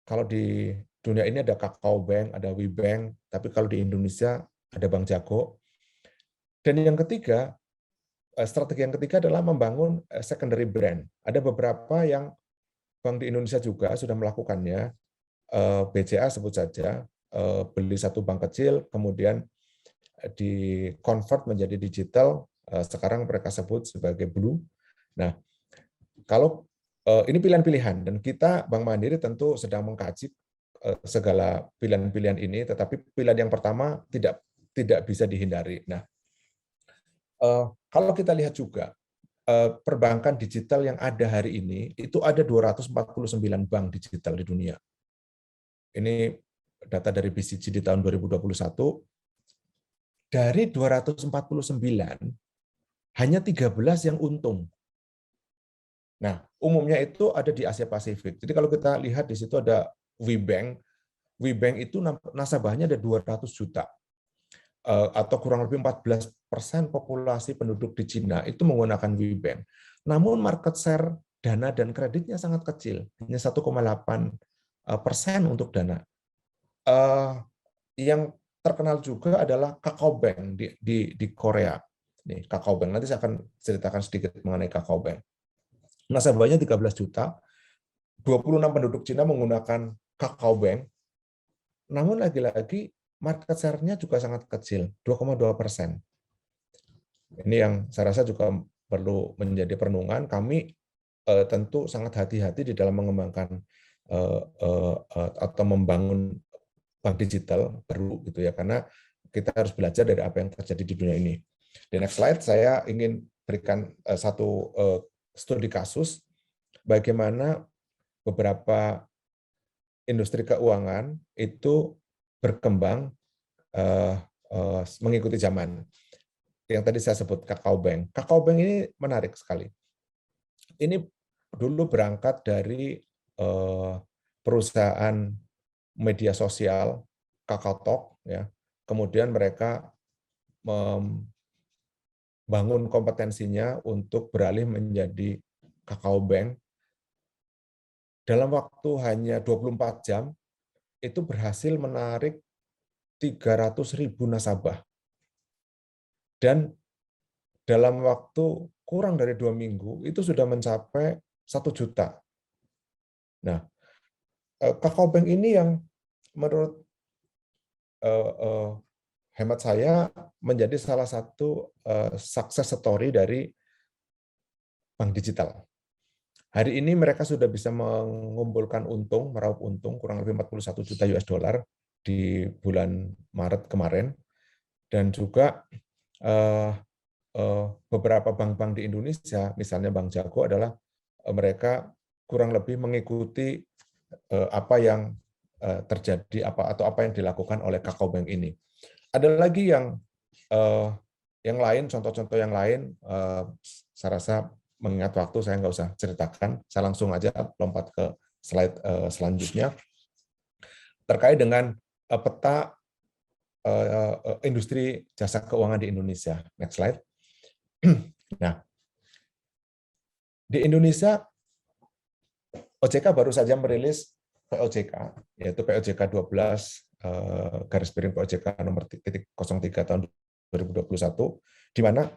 S2: Kalau di dunia ini ada Kakao Bank, ada WeBank, tapi kalau di Indonesia ada Bank Jago. Dan yang ketiga, strategi yang ketiga adalah membangun secondary brand. Ada beberapa yang bank di Indonesia juga sudah melakukannya. BCA sebut saja, beli satu bank kecil, kemudian di-convert menjadi digital, sekarang mereka sebut sebagai Blue. Nah, kalau ini pilihan-pilihan, dan kita Bank Mandiri tentu sedang mengkaji segala pilihan-pilihan ini, tetapi pilihan yang pertama tidak bisa dihindari. Nah, kalau kita lihat juga perbankan digital yang ada hari ini itu ada 249 bank digital di dunia. Ini data dari BCG di tahun 2021. Dari 249 hanya 13 yang untung. Nah, umumnya itu ada di Asia Pasifik. Jadi kalau kita lihat di situ ada WeBank. WeBank itu nasabahnya ada 200 juta. Atau kurang lebih 14% populasi penduduk di Cina itu menggunakan WeBank. Namun market share dana dan kreditnya sangat kecil, hanya 1,8% untuk dana. Yang terkenal juga adalah Kakao Bank di Korea. Nih, Kakao Bank, nanti saya akan ceritakan sedikit mengenai Kakao Bank. Nasabahnya 13 juta, 26 penduduk Cina menggunakan Kakao Bank, namun lagi-lagi market share-nya juga sangat kecil, 2,2%. Ini yang saya rasa juga perlu menjadi perenungan. Kami tentu sangat hati-hati di dalam mengembangkan atau membangun bank digital baru, gitu ya, karena kita harus belajar dari apa yang terjadi di dunia ini. Di next slide, saya ingin berikan satu studi kasus bagaimana beberapa industri keuangan itu berkembang mengikuti zaman. Yang tadi saya sebut Kakao Bank. Kakao Bank ini menarik sekali. Ini dulu berangkat dari perusahaan media sosial KakaoTalk, ya. Kemudian mereka membangun kompetensinya untuk beralih menjadi Kakao Bank. Dalam waktu hanya 24 jam, itu berhasil menarik 300.000 nasabah. Dan dalam waktu kurang dari 2 minggu, itu sudah mencapai 1 juta. Nah, Kakao Bank ini yang menurut hemat saya menjadi salah satu success story dari bank digital. Hari ini mereka sudah bisa mengumpulkan meraup untung kurang lebih 41 juta US dollar di bulan Maret kemarin. Dan juga beberapa bank-bank di Indonesia, misalnya Bank Jago adalah mereka kurang lebih mengikuti apa yang terjadi atau apa yang dilakukan oleh Kakao Bank ini. Ada lagi yang lain, contoh-contoh yang lain, saya rasa mengingat waktu saya nggak usah ceritakan, saya langsung aja lompat ke slide selanjutnya terkait dengan peta industri jasa keuangan di Indonesia. Next slide. Nah, di Indonesia OJK baru saja merilis POJK, yaitu POJK 12 garis miring POJK nomor 03 tahun 2021, di mana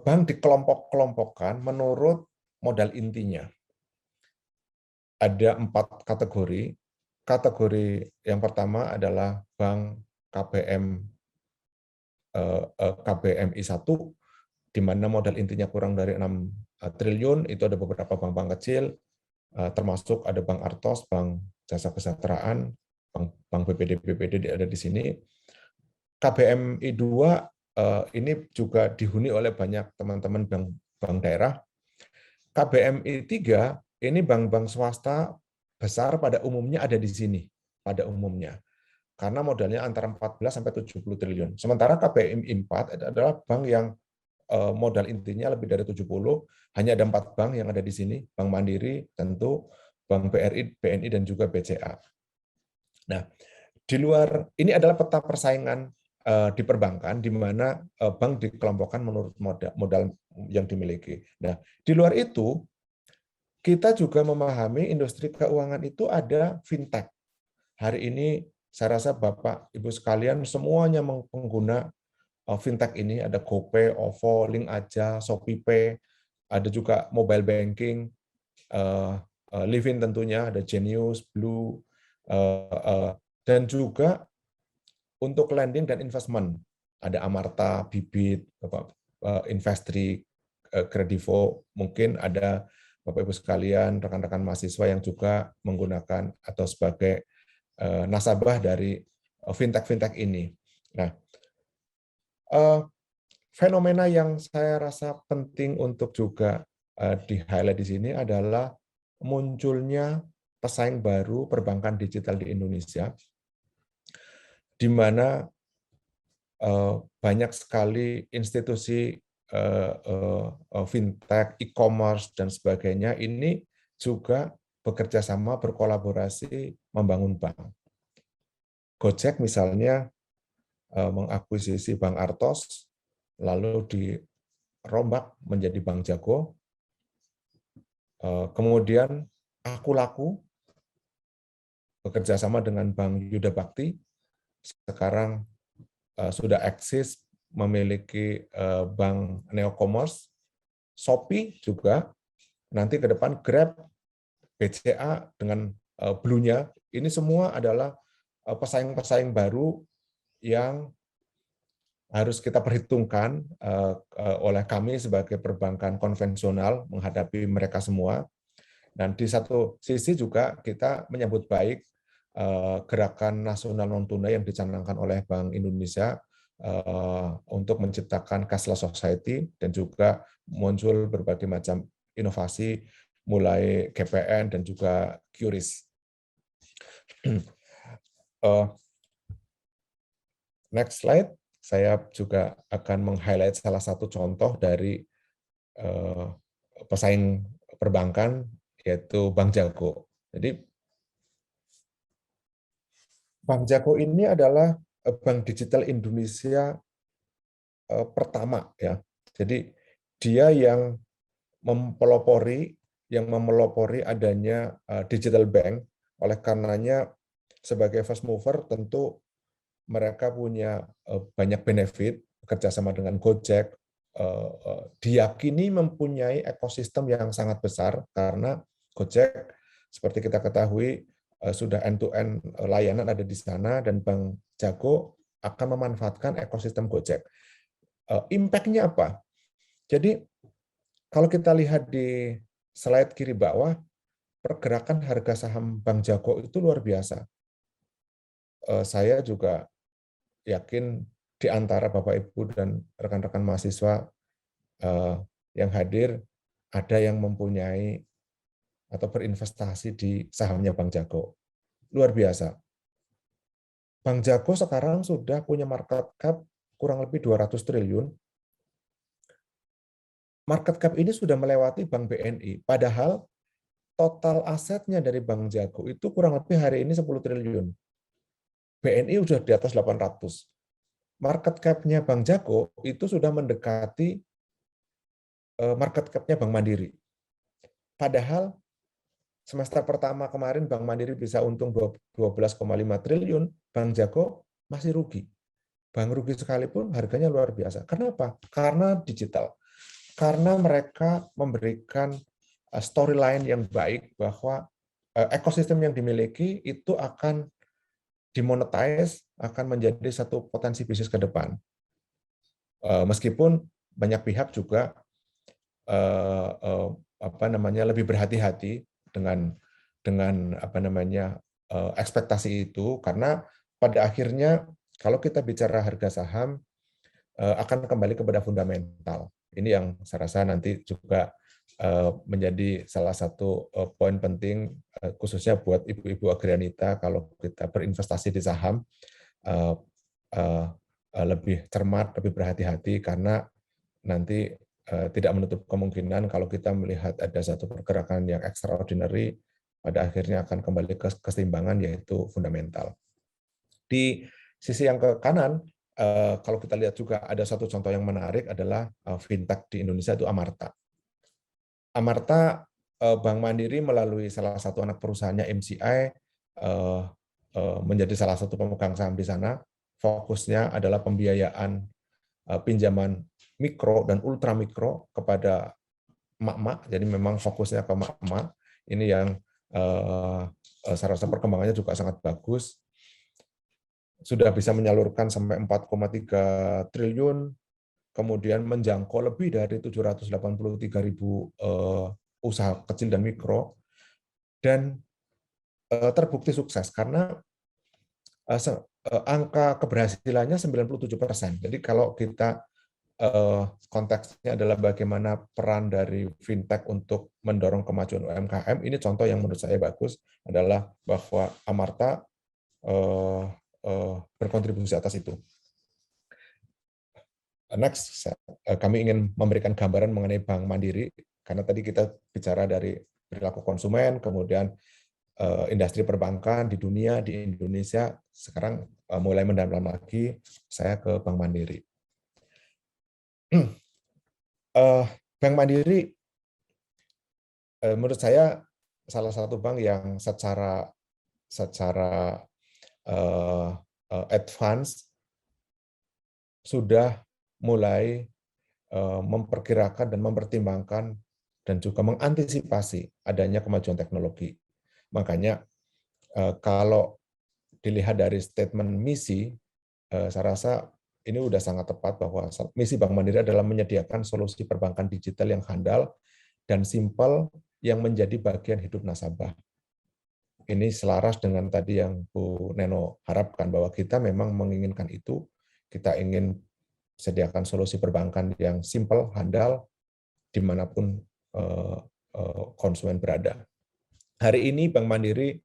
S2: bank dikelompok-kelompokkan menurut modal intinya. Ada 4 kategori. Kategori yang pertama adalah bank KBMI 1, di mana modal intinya kurang dari 6 triliun, itu ada beberapa bank-bank kecil, termasuk ada Bank Artos, Bank Jasa Kesejahteraan, Bank BPD ada di sini. KBMI 2 ini juga dihuni oleh banyak teman-teman bank daerah. KBMI 3 ini bank-bank swasta besar pada umumnya ada di sini, pada umumnya. Karena modalnya antara 14 sampai 70 triliun. Sementara KBMI 4 adalah bank yang modal intinya lebih dari 70, hanya ada 4 bank yang ada di sini, Bank Mandiri, tentu, Bank BRI, BNI, dan juga BCA. Nah, di luar, ini adalah peta persaingan di perbankan, di mana bank dikelompokkan menurut modal yang dimiliki. Nah, di luar itu, kita juga memahami industri keuangan itu ada fintech. Hari ini, saya rasa Bapak, Ibu sekalian, semuanya pengguna fintech ini, ada GoPay, OVO, Link Aja, ShopeePay, ada juga mobile banking, Livin tentunya, ada Genius, Blue, dan juga untuk lending dan investment, ada Amarta, Bibit, Investri, Kredivo, mungkin ada Bapak Ibu sekalian, rekan-rekan mahasiswa yang juga menggunakan atau sebagai nasabah dari fintech-fintech ini. Nah, fenomena yang saya rasa penting untuk juga di-highlight di sini adalah munculnya pesaing baru perbankan digital di Indonesia, di mana banyak sekali institusi fintech, e-commerce, dan sebagainya ini juga bekerja sama, berkolaborasi membangun bank. Gojek misalnya mengakuisisi Bank Artos, lalu dirombak menjadi Bank Jago. Kemudian Aku-Laku bekerja sama dengan Bank Yuda Bakti, sekarang sudah eksis memiliki Bank Neocommerce. Shopee juga, nanti ke depan Grab, BCA dengan Blue-nya, ini semua adalah pesaing-pesaing baru yang harus kita perhitungkan oleh kami sebagai perbankan konvensional menghadapi mereka semua. Dan di satu sisi juga kita menyambut baik gerakan nasional non-tunai yang dicanangkan oleh Bank Indonesia untuk menciptakan cashless society, dan juga muncul berbagai macam inovasi mulai GPN dan juga QRIS. Next slide. Saya juga akan meng-highlight salah satu contoh dari pesaing perbankan, yaitu Bank Jago. Jadi Bank Jago ini adalah bank digital Indonesia pertama, ya. Jadi dia yang memelopori adanya digital bank. Oleh karenanya sebagai first mover tentu mereka punya banyak benefit, bekerja sama dengan Gojek, diyakini mempunyai ekosistem yang sangat besar karena Gojek seperti kita ketahui sudah end-to-end layanan ada di sana, dan Bank Jago akan memanfaatkan ekosistem Gojek. Impact-nya apa? Jadi kalau kita lihat di slide kiri bawah, pergerakan harga saham Bank Jago itu luar biasa. Saya juga yakin di antara Bapak Ibu dan rekan-rekan mahasiswa yang hadir ada yang mempunyai atau berinvestasi di sahamnya Bank Jago. Luar biasa. Bank Jago sekarang sudah punya market cap kurang lebih 200 triliun. Market cap ini sudah melewati Bank BNI. Padahal total asetnya dari Bank Jago itu kurang lebih hari ini 10 triliun. BNI sudah di atas 800. Market cap-nya Bank Jago itu sudah mendekati market cap-nya Bank Mandiri. Padahal semester pertama kemarin Bank Mandiri bisa untung 12,5 triliun, Bank Jago masih rugi. Bank rugi sekalipun harganya luar biasa. Kenapa? Karena digital. Karena mereka memberikan storyline yang baik bahwa ekosistem yang dimiliki itu akan dimonetize, akan menjadi satu potensi bisnis ke depan. Meskipun banyak pihak juga lebih berhati-hati dengan ekspektasi itu, karena pada akhirnya kalau kita bicara harga saham akan kembali kepada fundamental. Ini yang saya rasa nanti juga menjadi salah satu poin penting khususnya buat ibu-ibu Agrianita kalau kita berinvestasi di saham, lebih cermat, lebih berhati-hati, karena nanti tidak menutup kemungkinan kalau kita melihat ada satu pergerakan yang extraordinary, pada akhirnya akan kembali ke keseimbangan, yaitu fundamental. Di sisi yang ke kanan, kalau kita lihat juga ada satu contoh yang menarik adalah fintech di Indonesia, itu Amarta. Amarta, Bank Mandiri melalui salah satu anak perusahaannya MCI menjadi salah satu pemegang saham di sana. Fokusnya adalah pembiayaan pinjaman mikro dan ultra mikro kepada emak-emak. Jadi memang fokusnya ke emak-emak. Ini yang saya rasa perkembangannya juga sangat bagus. Sudah bisa menyalurkan sampai 4,3 triliun, kemudian menjangkau lebih dari 783.000 usaha kecil dan mikro, dan terbukti sukses karena angka keberhasilannya 97%. Jadi kalau kita konteksnya adalah bagaimana peran dari fintech untuk mendorong kemajuan UMKM, ini contoh yang menurut saya bagus adalah bahwa Amarta berkontribusi atas itu. Next, kami ingin memberikan gambaran mengenai Bank Mandiri, karena tadi kita bicara dari perilaku konsumen, kemudian industri perbankan di dunia, di Indonesia, sekarang mulai mendalam lagi, saya ke Bank Mandiri. Bank Mandiri, menurut saya, salah satu bank yang secara advance sudah mulai memperkirakan dan mempertimbangkan dan juga mengantisipasi adanya kemajuan teknologi. Makanya kalau dilihat dari statement misi, saya rasa ini sudah sangat tepat bahwa misi Bank Mandiri adalah menyediakan solusi perbankan digital yang handal dan simpel yang menjadi bagian hidup nasabah. Ini selaras dengan tadi yang Bu Neno harapkan, bahwa kita memang menginginkan itu. Kita ingin sediakan solusi perbankan yang simpel, handal, dimanapun konsumen berada. Hari ini Bank Mandiri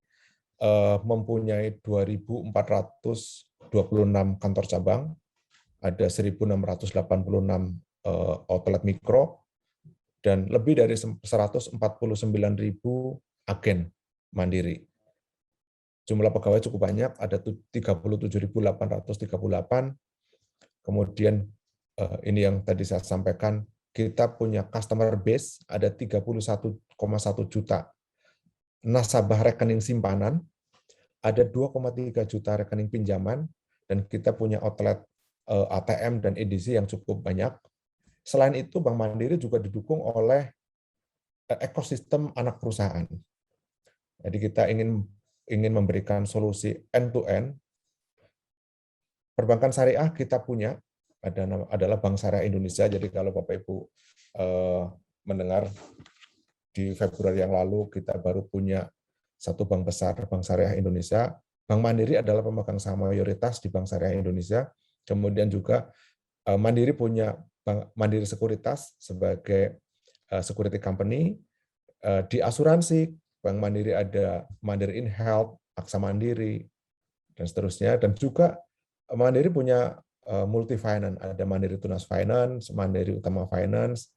S2: mempunyai 2.426 kantor cabang, ada 1.686 outlet mikro, dan lebih dari 149.000 agen mandiri. Jumlah pegawai cukup banyak, ada 37.838. Kemudian ini yang tadi saya sampaikan, kita punya customer base, ada 31,1 juta nasabah rekening simpanan, ada 2,3 juta rekening pinjaman, dan kita punya outlet ATM dan EDC yang cukup banyak. Selain itu, Bank Mandiri juga didukung oleh ekosistem anak perusahaan. Jadi kita ingin memberikan solusi end-to-end. Perbankan syariah kita punya, adalah Bank Syariah Indonesia. Jadi kalau Bapak Ibu mendengar, di Februari yang lalu kita baru punya satu bank besar, Bank Syariah Indonesia. Bank Mandiri adalah pemegang saham mayoritas di Bank Syariah Indonesia. Kemudian juga Mandiri punya Mandiri Sekuritas sebagai security company. Di asuransi, Bank Mandiri ada Mandiri InHealth, Aksa Mandiri, dan seterusnya. Dan juga Mandiri punya multi finance, ada Mandiri Tunas Finance, Mandiri Utama Finance.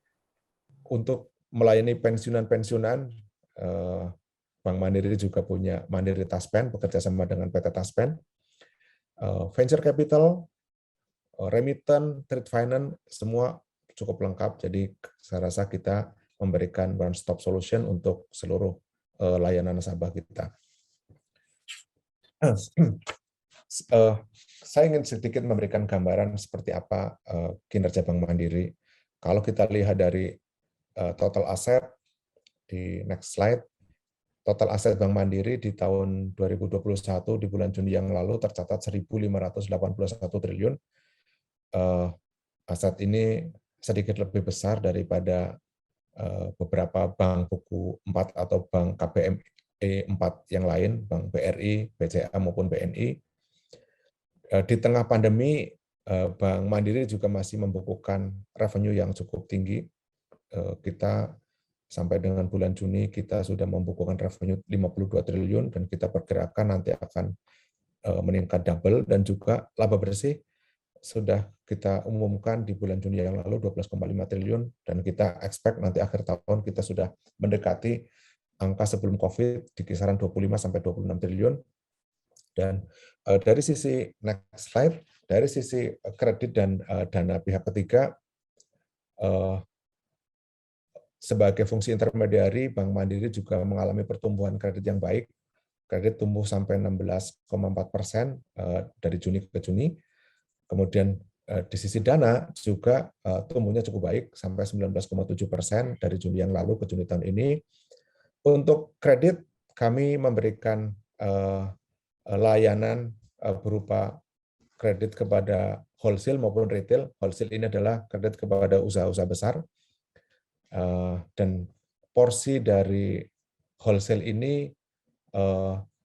S2: Untuk melayani pensiunan-pensiunan, Bank Mandiri juga punya Mandiri Taspen, bekerja sama dengan PT Taspen. Venture capital, remittance, trade finance, semua cukup lengkap. Jadi saya rasa kita memberikan one-stop solution untuk seluruh layanan nasabah kita. Saya ingin sedikit memberikan gambaran seperti apa kinerja Bank Mandiri. Kalau kita lihat dari total aset, di next slide, total aset Bank Mandiri di tahun 2021 di bulan Juni yang lalu tercatat 1.581 triliun. Aset ini sedikit lebih besar daripada beberapa bank buku 4 atau bank KBMI 4 yang lain, Bank BRI, BCA maupun BNI. Di tengah pandemi, Bank Mandiri juga masih membukukan revenue yang cukup tinggi. Kita sampai dengan bulan Juni kita sudah membukukan revenue 52 triliun dan kita perkirakan nanti akan meningkat double, dan juga laba bersih sudah kita umumkan di bulan Juni yang lalu 12,5 triliun, dan kita expect nanti akhir tahun kita sudah mendekati angka sebelum COVID di kisaran 25-26 triliun. Dan dari sisi next slide, dari sisi kredit dan dana pihak ketiga, sebagai fungsi intermediari, Bank Mandiri juga mengalami pertumbuhan kredit yang baik. Kredit tumbuh sampai 16,4% dari Juni ke Juni. Kemudian di sisi dana juga tumbuhnya cukup baik sampai 19,7% dari Juni yang lalu ke Juni tahun ini. Untuk kredit kami memberikan layanan berupa kredit kepada wholesale maupun retail. Wholesale ini adalah kredit kepada usaha-usaha besar, dan porsi dari wholesale ini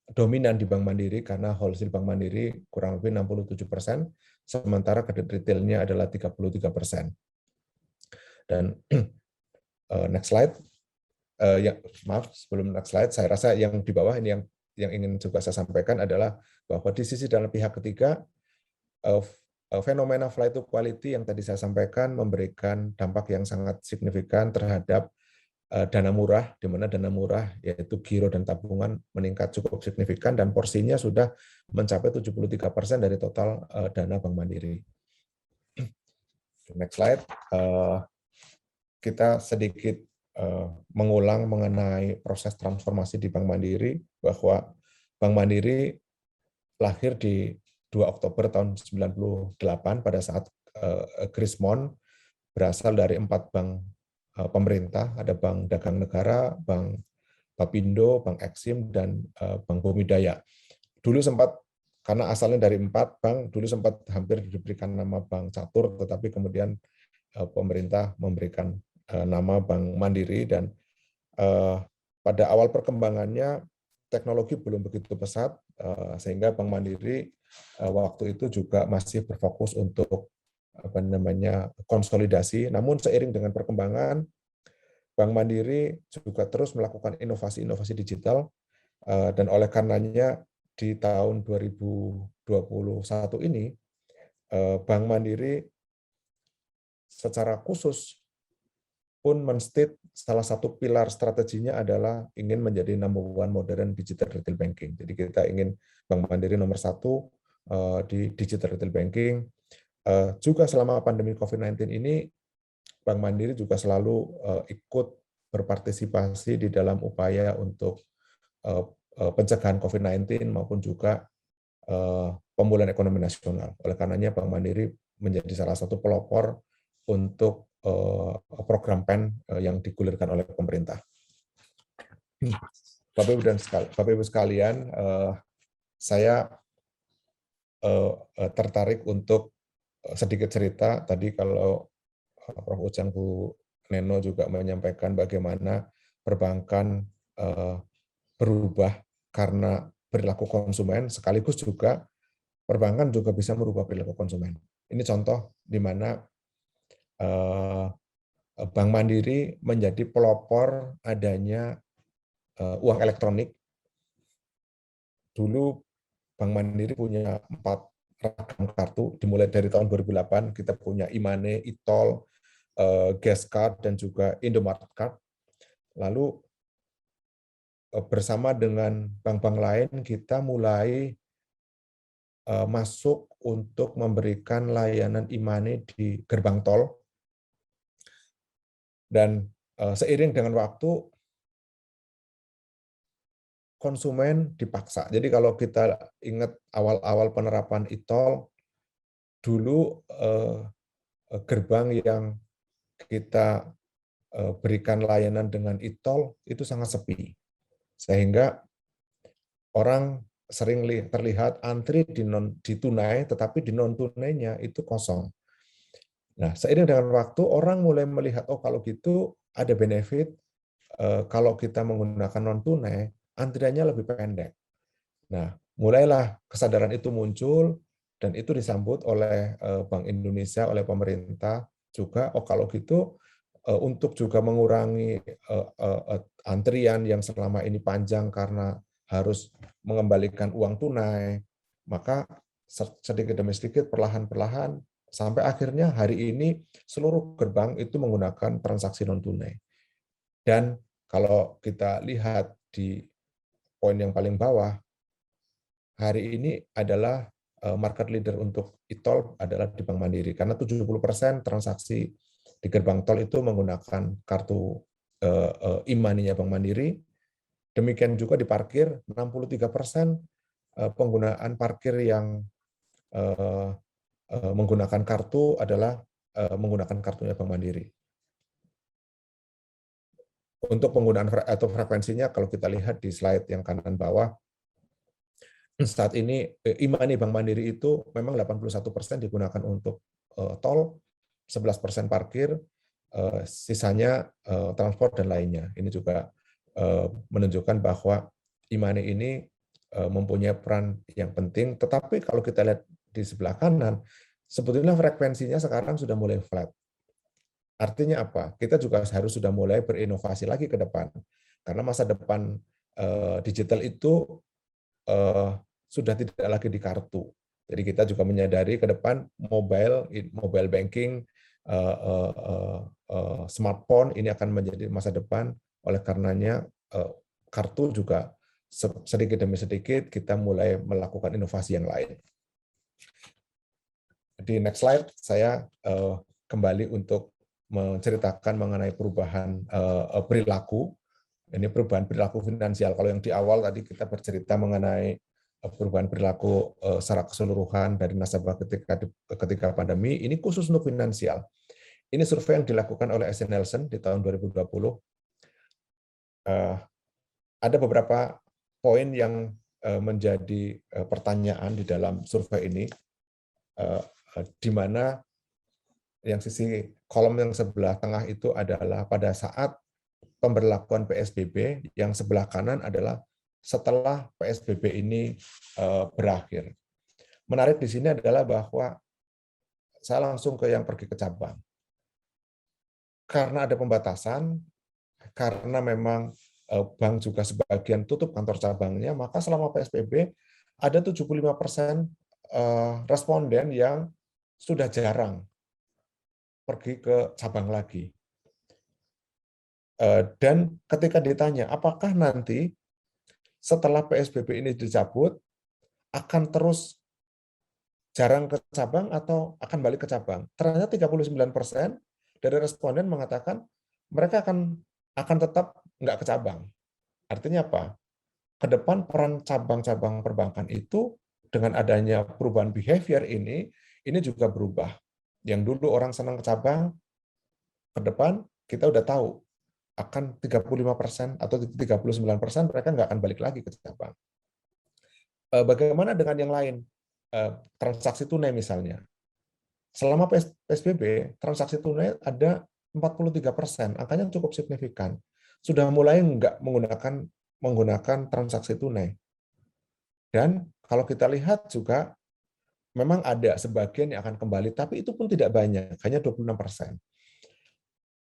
S2: dominan di Bank Mandiri karena wholesale Bank Mandiri kurang lebih 67%, sementara kredit retailnya adalah 33%. Dan next slide, maaf sebelum next slide, saya rasa yang di bawah ini yang ingin juga saya sampaikan adalah bahwa di sisi dalam pihak ketiga, fenomena flight to quality yang tadi saya sampaikan memberikan dampak yang sangat signifikan terhadap dana murah, di mana dana murah yaitu giro dan tabungan meningkat cukup signifikan dan porsinya sudah mencapai 73% dari total dana Bank Mandiri. Next slide, kita sedikit mengulang mengenai proses transformasi di Bank Mandiri, bahwa Bank Mandiri lahir di 2 Oktober tahun 98 pada saat Krismon berasal dari 4 bank pemerintah, ada Bank Dagang Negara, Bank Bapindo, Bank Eksim, dan Bank Bomidaya. Dulu sempat, karena asalnya dari 4 bank, dulu sempat hampir diberikan nama Bank Catur, tetapi kemudian pemerintah memberikan nama Bank Mandiri, dan pada awal perkembangannya teknologi belum begitu pesat, sehingga Bank Mandiri waktu itu juga masih berfokus untuk konsolidasi. Namun seiring dengan perkembangan, Bank Mandiri juga terus melakukan inovasi-inovasi digital, dan oleh karenanya di tahun 2021 ini Bank Mandiri secara khusus pun men-state salah satu pilar strateginya adalah ingin menjadi number one modern digital retail banking. Jadi kita ingin Bank Mandiri nomor 1 di digital retail banking. Juga selama pandemi COVID-19 ini, Bank Mandiri juga selalu ikut berpartisipasi di dalam upaya untuk pencegahan COVID-19 maupun juga pemulihan ekonomi nasional. Oleh karenanya Bank Mandiri menjadi salah satu pelopor untuk program PEN yang digulirkan oleh pemerintah. Bapak Ibu sekalian, saya tertarik untuk sedikit cerita. Tadi kalau Prof. Ujang, Bu Neno juga menyampaikan bagaimana perbankan berubah karena perilaku konsumen, sekaligus juga perbankan juga bisa merubah perilaku konsumen. Ini contoh di mana Bank Mandiri menjadi pelopor adanya uang elektronik. Dulu Bank Mandiri punya 4 ragam kartu, dimulai dari tahun 2008 kita punya e-money, e-tol, gas card, dan juga Indomaret card. Lalu bersama dengan bank-bank lain kita mulai masuk untuk memberikan layanan e-money di gerbang tol. Dan seiring dengan waktu, konsumen dipaksa. Jadi kalau kita ingat awal-awal penerapan e-tol, dulu gerbang yang kita berikan layanan dengan e-tol itu sangat sepi. Sehingga orang sering terlihat antri di tunai, tetapi di non-tunainya itu kosong. Nah, seiring dengan waktu, orang mulai melihat, oh kalau gitu ada benefit, kalau kita menggunakan non-tunai, antriannya lebih pendek. Nah, mulailah kesadaran itu muncul, dan itu disambut oleh Bank Indonesia, oleh pemerintah juga, oh kalau gitu, untuk juga mengurangi antrian yang selama ini panjang karena harus mengembalikan uang tunai, maka sedikit demi sedikit, perlahan-perlahan, sampai akhirnya hari ini seluruh gerbang itu menggunakan transaksi non-tunai. Dan kalau kita lihat di poin yang paling bawah, hari ini adalah market leader untuk e-tol adalah di Bank Mandiri, karena 70% transaksi di gerbang tol itu menggunakan kartu e-money-nya Bank Mandiri. Demikian juga di parkir, 63% penggunaan parkir yang menggunakan kartu adalah menggunakan kartunya Bank Mandiri. Untuk penggunaan atau frekuensinya, kalau kita lihat di slide yang kanan bawah, saat ini e-money Bank Mandiri itu memang 81% digunakan untuk tol, 11% parkir, sisanya transport dan lainnya. Ini juga menunjukkan bahwa e-money ini mempunyai peran yang penting, tetapi kalau kita lihat di sebelah kanan, sebetulnya frekuensinya sekarang sudah mulai flat. Artinya apa? Kita juga harus sudah mulai berinovasi lagi ke depan, karena masa depan digital itu sudah tidak lagi di kartu. Jadi kita juga menyadari ke depan mobile banking, smartphone ini akan menjadi masa depan. Oleh karenanya kartu juga sedikit demi sedikit kita mulai melakukan inovasi yang lain. Di next slide saya kembali untuk menceritakan mengenai perubahan perilaku. Ini perubahan perilaku finansial. Kalau yang di awal tadi kita bercerita mengenai perubahan perilaku secara keseluruhan dari nasabah ketika pandemi, ini khusus untuk finansial. Ini survei yang dilakukan oleh SC Nielsen di tahun 2020. Ada beberapa poin yang menjadi pertanyaan di dalam survei ini, di mana yang sisi kolom yang sebelah tengah itu adalah pada saat pemberlakuan PSBB, yang sebelah kanan adalah setelah PSBB ini berakhir. Menarik di sini adalah bahwa saya langsung ke yang pergi ke cabang. Karena ada pembatasan, karena memang bank juga sebagian tutup kantor cabangnya, maka selama PSBB ada 75% responden yang sudah jarang pergi ke cabang lagi. Dan ketika ditanya, apakah nanti setelah PSBB ini dicabut, akan terus jarang ke cabang atau akan balik ke cabang? Ternyata 39% dari responden mengatakan mereka akan tetap nggak ke cabang. Artinya apa? Ke depan peran cabang-cabang perbankan itu dengan adanya perubahan behavior ini juga berubah. Yang dulu orang senang ke cabang, ke depan kita udah tahu akan 35% atau 39% mereka nggak akan balik lagi ke cabang. Bagaimana dengan yang lain? Transaksi tunai misalnya. Selama PSBB, transaksi tunai ada 43%, angkanya cukup signifikan. Sudah mulai nggak menggunakan transaksi tunai. Dan kalau kita lihat juga memang ada sebagian yang akan kembali, tapi itu pun tidak banyak, hanya 26%.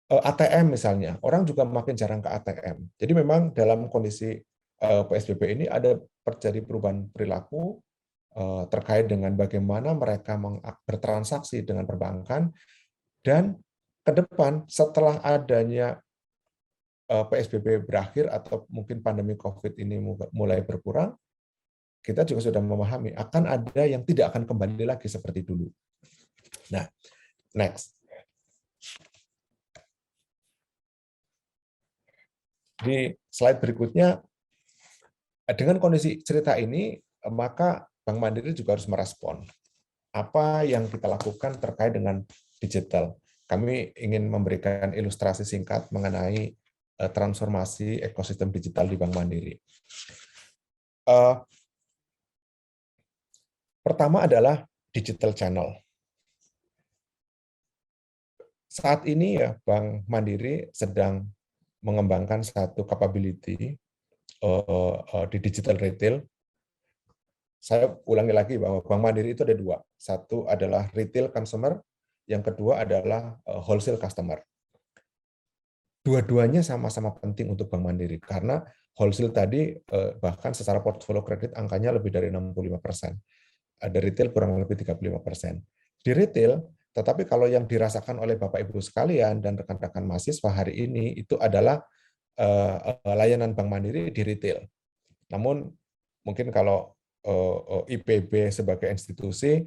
S2: ATM misalnya, orang juga makin jarang ke ATM. Jadi memang dalam kondisi PSBB ini ada terjadi perubahan perilaku terkait dengan bagaimana mereka bertransaksi dengan perbankan, dan ke depan setelah adanya PSBB berakhir atau mungkin pandemi COVID ini mulai berkurang, kita juga sudah memahami akan ada yang tidak akan kembali lagi seperti dulu. Nah, next. Di slide berikutnya, dengan kondisi cerita ini, maka Bank Mandiri juga harus merespon. Apa yang kita lakukan terkait dengan digital? Kami ingin memberikan ilustrasi singkat mengenai transformasi ekosistem digital di Bank Mandiri. Pertama adalah digital channel. Saat ini ya Bank Mandiri sedang mengembangkan satu capability di digital retail. Saya ulangi lagi bahwa Bank Mandiri itu ada dua. Satu adalah retail consumer, yang kedua adalah wholesale customer. Dua-duanya sama-sama penting untuk Bank Mandiri, karena wholesale tadi bahkan secara portfolio kredit angkanya lebih dari 65%. Ada retail kurang lebih 35%. Di retail, tetapi kalau yang dirasakan oleh Bapak Ibu sekalian dan rekan-rekan mahasiswa hari ini itu adalah layanan Bank Mandiri di retail. Namun mungkin kalau IPB sebagai institusi,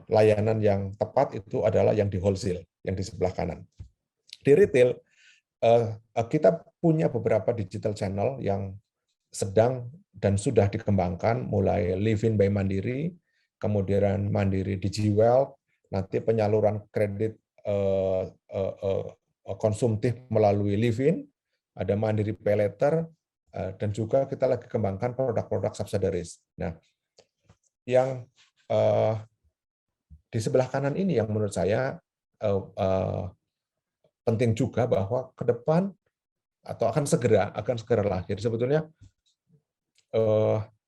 S2: layanan yang tepat itu adalah yang di wholesale, yang di sebelah kanan. Di retail, kita punya beberapa digital channel yang sedang dan sudah dikembangkan, mulai Livin by Mandiri, kemudian Mandiri DigiWealth, nanti penyaluran kredit konsumtif melalui Livin, ada Mandiri Paylater, dan juga kita lagi kembangkan produk-produk subsidiaries. Nah, yang di sebelah kanan ini yang menurut saya penting juga, bahwa ke depan atau akan segera lahir. Sebetulnya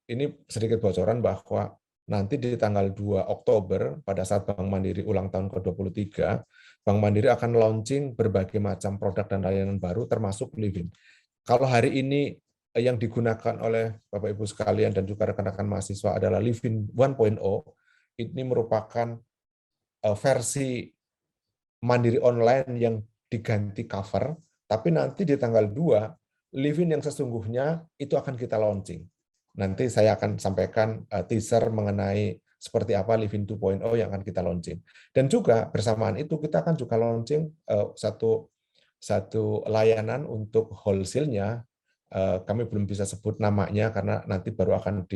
S2: ini sedikit bocoran bahwa nanti di tanggal 2 Oktober, pada saat Bank Mandiri ulang tahun ke-23, Bank Mandiri akan launching berbagai macam produk dan layanan baru, termasuk Livin. Kalau hari ini yang digunakan oleh Bapak Ibu sekalian dan juga rekan-rekan mahasiswa adalah Livin 1.0, ini merupakan versi Mandiri online yang diganti cover, tapi nanti di tanggal 2, Livin yang sesungguhnya itu akan kita launching. Nanti saya akan sampaikan teaser mengenai seperti apa Livin 2.0 yang akan kita launching. Dan juga bersamaan itu kita akan juga launching satu layanan untuk wholesale-nya. Kami belum bisa sebut namanya karena nanti baru akan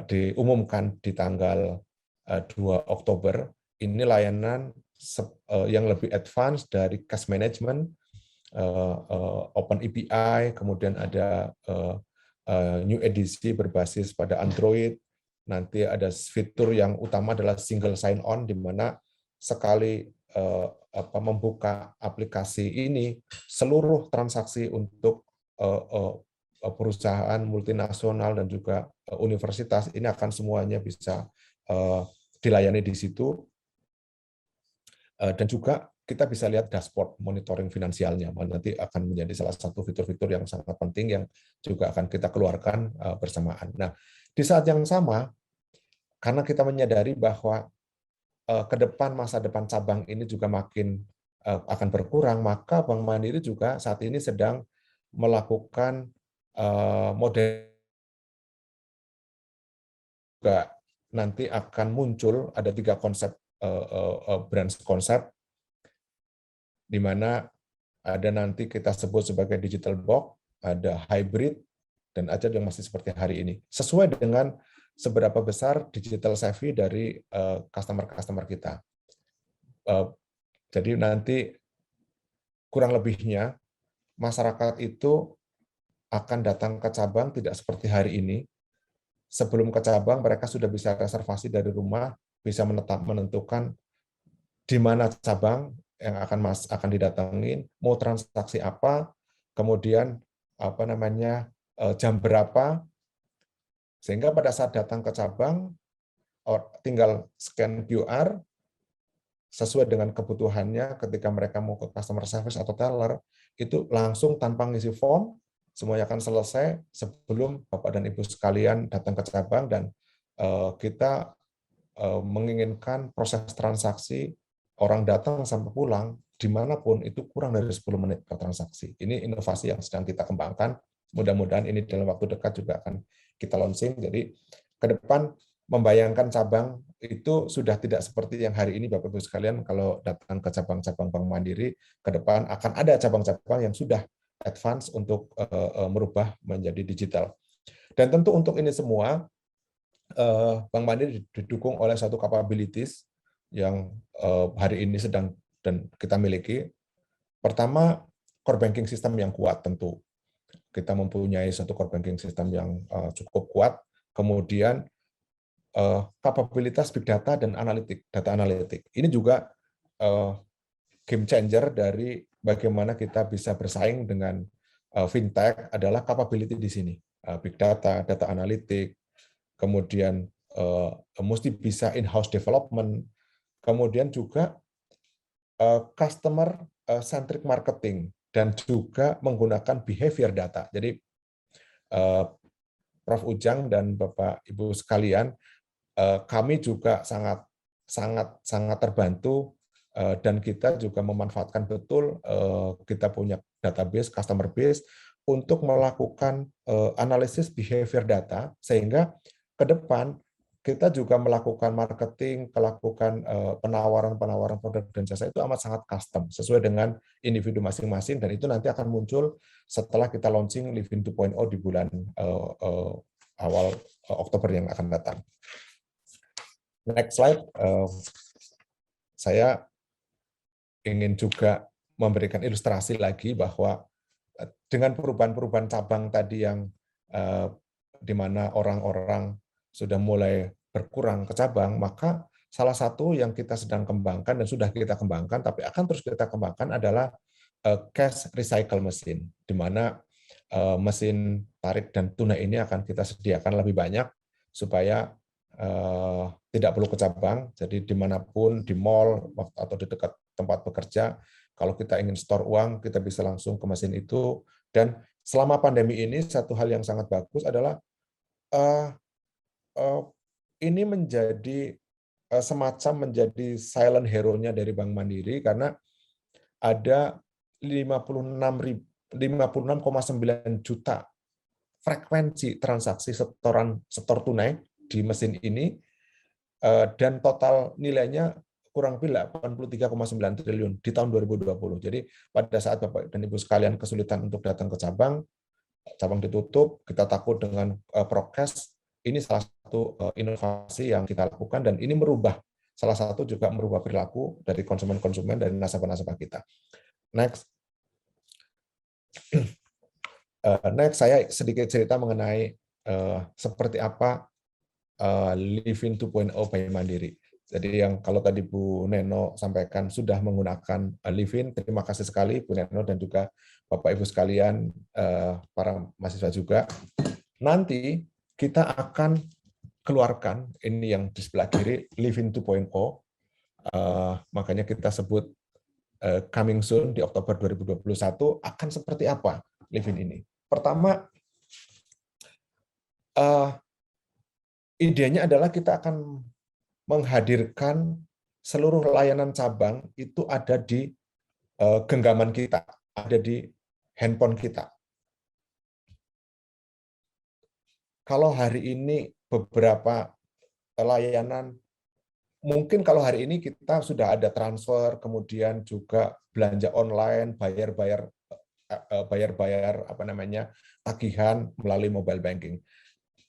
S2: diumumkan di tanggal 2 Oktober. Ini layanan yang lebih advance dari cash management, Open API, kemudian ada new edisi berbasis pada Android. Nanti ada fitur yang utama adalah single sign-on, di mana sekali membuka aplikasi ini, seluruh transaksi untuk perusahaan multinasional dan juga universitas ini akan semuanya bisa dilayani di situ. Dan juga kita bisa lihat dashboard monitoring finansialnya, nanti akan menjadi salah satu fitur-fitur yang sangat penting yang juga akan kita keluarkan bersamaan. Nah, di saat yang sama, karena kita menyadari bahwa ke depan masa depan cabang ini juga makin akan berkurang, maka Bank Mandiri juga saat ini sedang melakukan model juga nanti akan muncul, ada 3 konsep brand konsep, di mana ada nanti kita sebut sebagai digital box, ada hybrid, dan ada yang masih seperti hari ini. Sesuai dengan seberapa besar digital savvy dari customer-customer kita. Jadi nanti kurang lebihnya masyarakat itu akan datang ke cabang tidak seperti hari ini. Sebelum ke cabang mereka sudah bisa reservasi dari rumah, bisa menentukan di mana cabang yang akan didatangin, mau transaksi apa, kemudian jam berapa, sehingga pada saat datang ke cabang, tinggal scan QR, sesuai dengan kebutuhannya ketika mereka mau ke customer service atau teller, itu langsung tanpa ngisi form, semuanya akan selesai sebelum Bapak dan Ibu sekalian datang ke cabang, dan kita menginginkan proses transaksi orang datang sampai pulang dimanapun itu kurang dari 10 menit per transaksi. Ini inovasi yang sedang kita kembangkan. Mudah-mudahan ini dalam waktu dekat juga akan kita launching. Jadi ke depan membayangkan cabang itu sudah tidak seperti yang hari ini Bapak Ibu sekalian, kalau datang ke cabang-cabang Bank Mandiri, ke depan akan ada cabang-cabang yang sudah advance untuk merubah menjadi digital. Dan tentu untuk ini semua Bank Mandiri didukung oleh satu capabilities yang hari ini sedang dan kita miliki. Pertama, core banking system yang kuat tentu. Kita mempunyai satu core banking system yang cukup kuat. Kemudian kapabilitas big data dan data analitik. Ini juga game changer dari bagaimana kita bisa bersaing dengan fintech adalah capability di sini. Big data, data analitik, kemudian mesti bisa in-house development, kemudian juga customer centric marketing, dan juga menggunakan behavior data. Jadi Prof. Ujang dan Bapak Ibu sekalian, kami juga sangat terbantu dan kita juga memanfaatkan betul kita punya database, customer base untuk melakukan analisis behavior data, sehingga ke depan kita juga melakukan marketing, melakukan penawaran produk dan jasa itu amat sangat custom, sesuai dengan individu masing-masing, dan itu nanti akan muncul setelah kita launching Livin 2.0 di bulan awal Oktober yang akan datang. Next slide. Saya ingin juga memberikan ilustrasi lagi bahwa dengan perubahan-perubahan cabang tadi yang di mana orang-orang sudah mulai berkurang ke cabang, maka salah satu yang kita sedang kembangkan dan sudah kita kembangkan, tapi akan terus kita kembangkan adalah cash recycle machine, di mana mesin tarik dan tunai ini akan kita sediakan lebih banyak supaya tidak perlu ke cabang. Jadi dimanapun, di mall atau di dekat tempat bekerja, kalau kita ingin store uang, kita bisa langsung ke mesin itu. Dan selama pandemi ini, satu hal yang sangat bagus adalah ini menjadi semacam menjadi silent hero-nya dari Bank Mandiri, karena ada 56,9 juta frekuensi transaksi setor tunai di mesin ini, dan total nilainya kurang lebih 83,9 triliun di tahun 2020. Jadi pada saat Bapak dan Ibu sekalian kesulitan untuk datang ke cabang ditutup, kita takut dengan prokes, ini salah satu inovasi yang kita lakukan, dan ini salah satu juga merubah perilaku dari konsumen-konsumen, dari nasabah-nasabah kita. Next. Next, saya sedikit cerita mengenai seperti apa Livin 2.0 by Mandiri. Jadi yang kalau tadi Bu Neno sampaikan sudah menggunakan Livin, terima kasih sekali Bu Neno dan juga Bapak Ibu sekalian, para mahasiswa juga. Nanti kita akan keluarkan ini yang di sebelah kiri, Livin 2.0. Makanya kita sebut coming soon di Oktober 2021 akan seperti apa Livin ini. Pertama, idenya adalah kita akan menghadirkan seluruh layanan cabang itu ada di genggaman kita, ada di handphone kita. Kalau hari ini beberapa layanan, mungkin kalau hari ini kita sudah ada transfer, kemudian juga belanja online, bayar tagihan melalui mobile banking.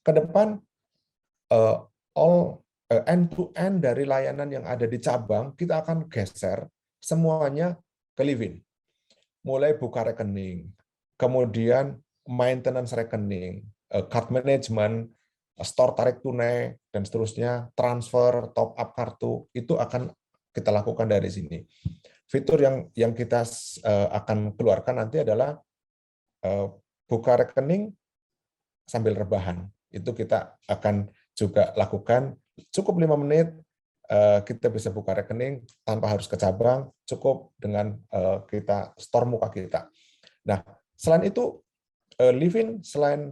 S2: Ke depan end-to-end dari layanan yang ada di cabang, kita akan geser semuanya ke Livin. Mulai buka rekening, kemudian maintenance rekening, card management, store tarik tunai, dan seterusnya, transfer, top up kartu, itu akan kita lakukan dari sini. Fitur yang kita akan keluarkan nanti adalah buka rekening sambil rebahan. Itu kita akan juga lakukan, cukup 5 menit, kita bisa buka rekening tanpa harus ke cabang, cukup dengan kita store muka kita. Nah, selain itu, Livin selain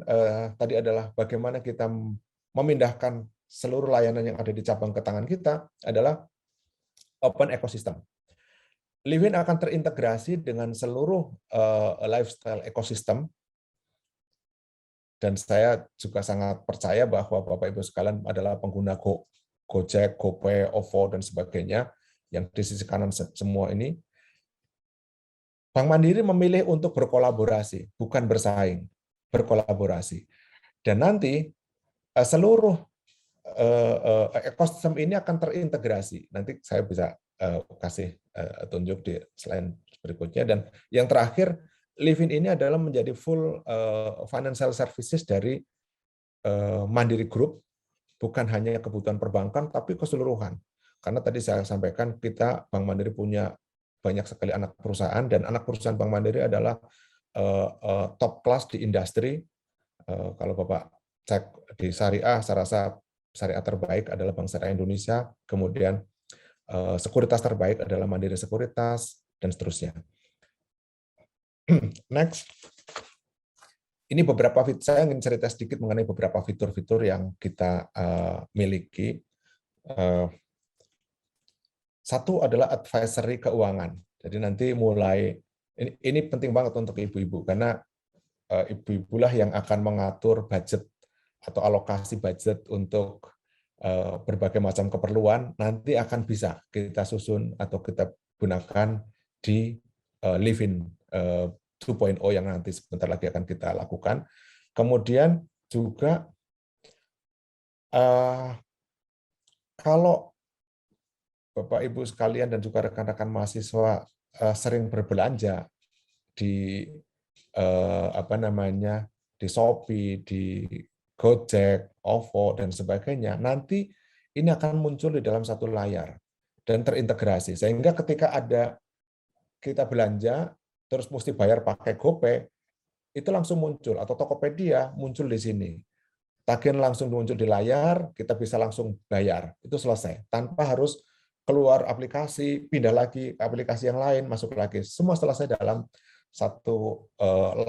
S2: tadi adalah bagaimana kita memindahkan seluruh layanan yang ada di cabang ke tangan kita, adalah open ecosystem. Livin akan terintegrasi dengan seluruh lifestyle ekosistem, dan saya juga sangat percaya bahwa Bapak Ibu sekalian adalah pengguna Gojek, GoPay, OVO, dan sebagainya, yang di sisi kanan semua ini. Bank Mandiri memilih untuk berkolaborasi, bukan bersaing, berkolaborasi. Dan nanti seluruh ekosistem ini akan terintegrasi. Nanti saya bisa kasih tunjuk di slide berikutnya. Dan yang terakhir, Livin ini adalah menjadi full financial services dari Mandiri Group, bukan hanya kebutuhan perbankan, tapi keseluruhan. Karena tadi saya sampaikan, kita Bank Mandiri punya banyak sekali anak perusahaan, dan anak perusahaan Bank Mandiri adalah top class di industri. Kalau Bapak cek di syariah, saya rasa syariah terbaik adalah Bank Syariah Indonesia, kemudian sekuritas terbaik adalah Mandiri Sekuritas, dan seterusnya. Next. Ini beberapa fitur, saya ingin cerita sedikit mengenai beberapa fitur-fitur yang kita miliki. Satu adalah advisory keuangan. Jadi nanti mulai, ini penting banget untuk ibu-ibu, karena ibu-ibulah yang akan mengatur budget atau alokasi budget untuk berbagai macam keperluan, nanti akan bisa kita susun atau kita gunakan di Livin 2.0 yang nanti sebentar lagi akan kita lakukan. Kemudian juga kalau Bapak Ibu sekalian dan juga rekan-rekan mahasiswa sering berbelanja di di Shopee, di Gojek, OVO, dan sebagainya, nanti ini akan muncul di dalam satu layar dan terintegrasi, sehingga ketika ada kita belanja terus mesti bayar pakai GoPay, itu langsung muncul, atau Tokopedia muncul di sini. Tagihan langsung muncul di layar, kita bisa langsung bayar. Itu selesai. Tanpa harus keluar aplikasi, pindah lagi ke aplikasi yang lain, masuk lagi. Semua selesai dalam satu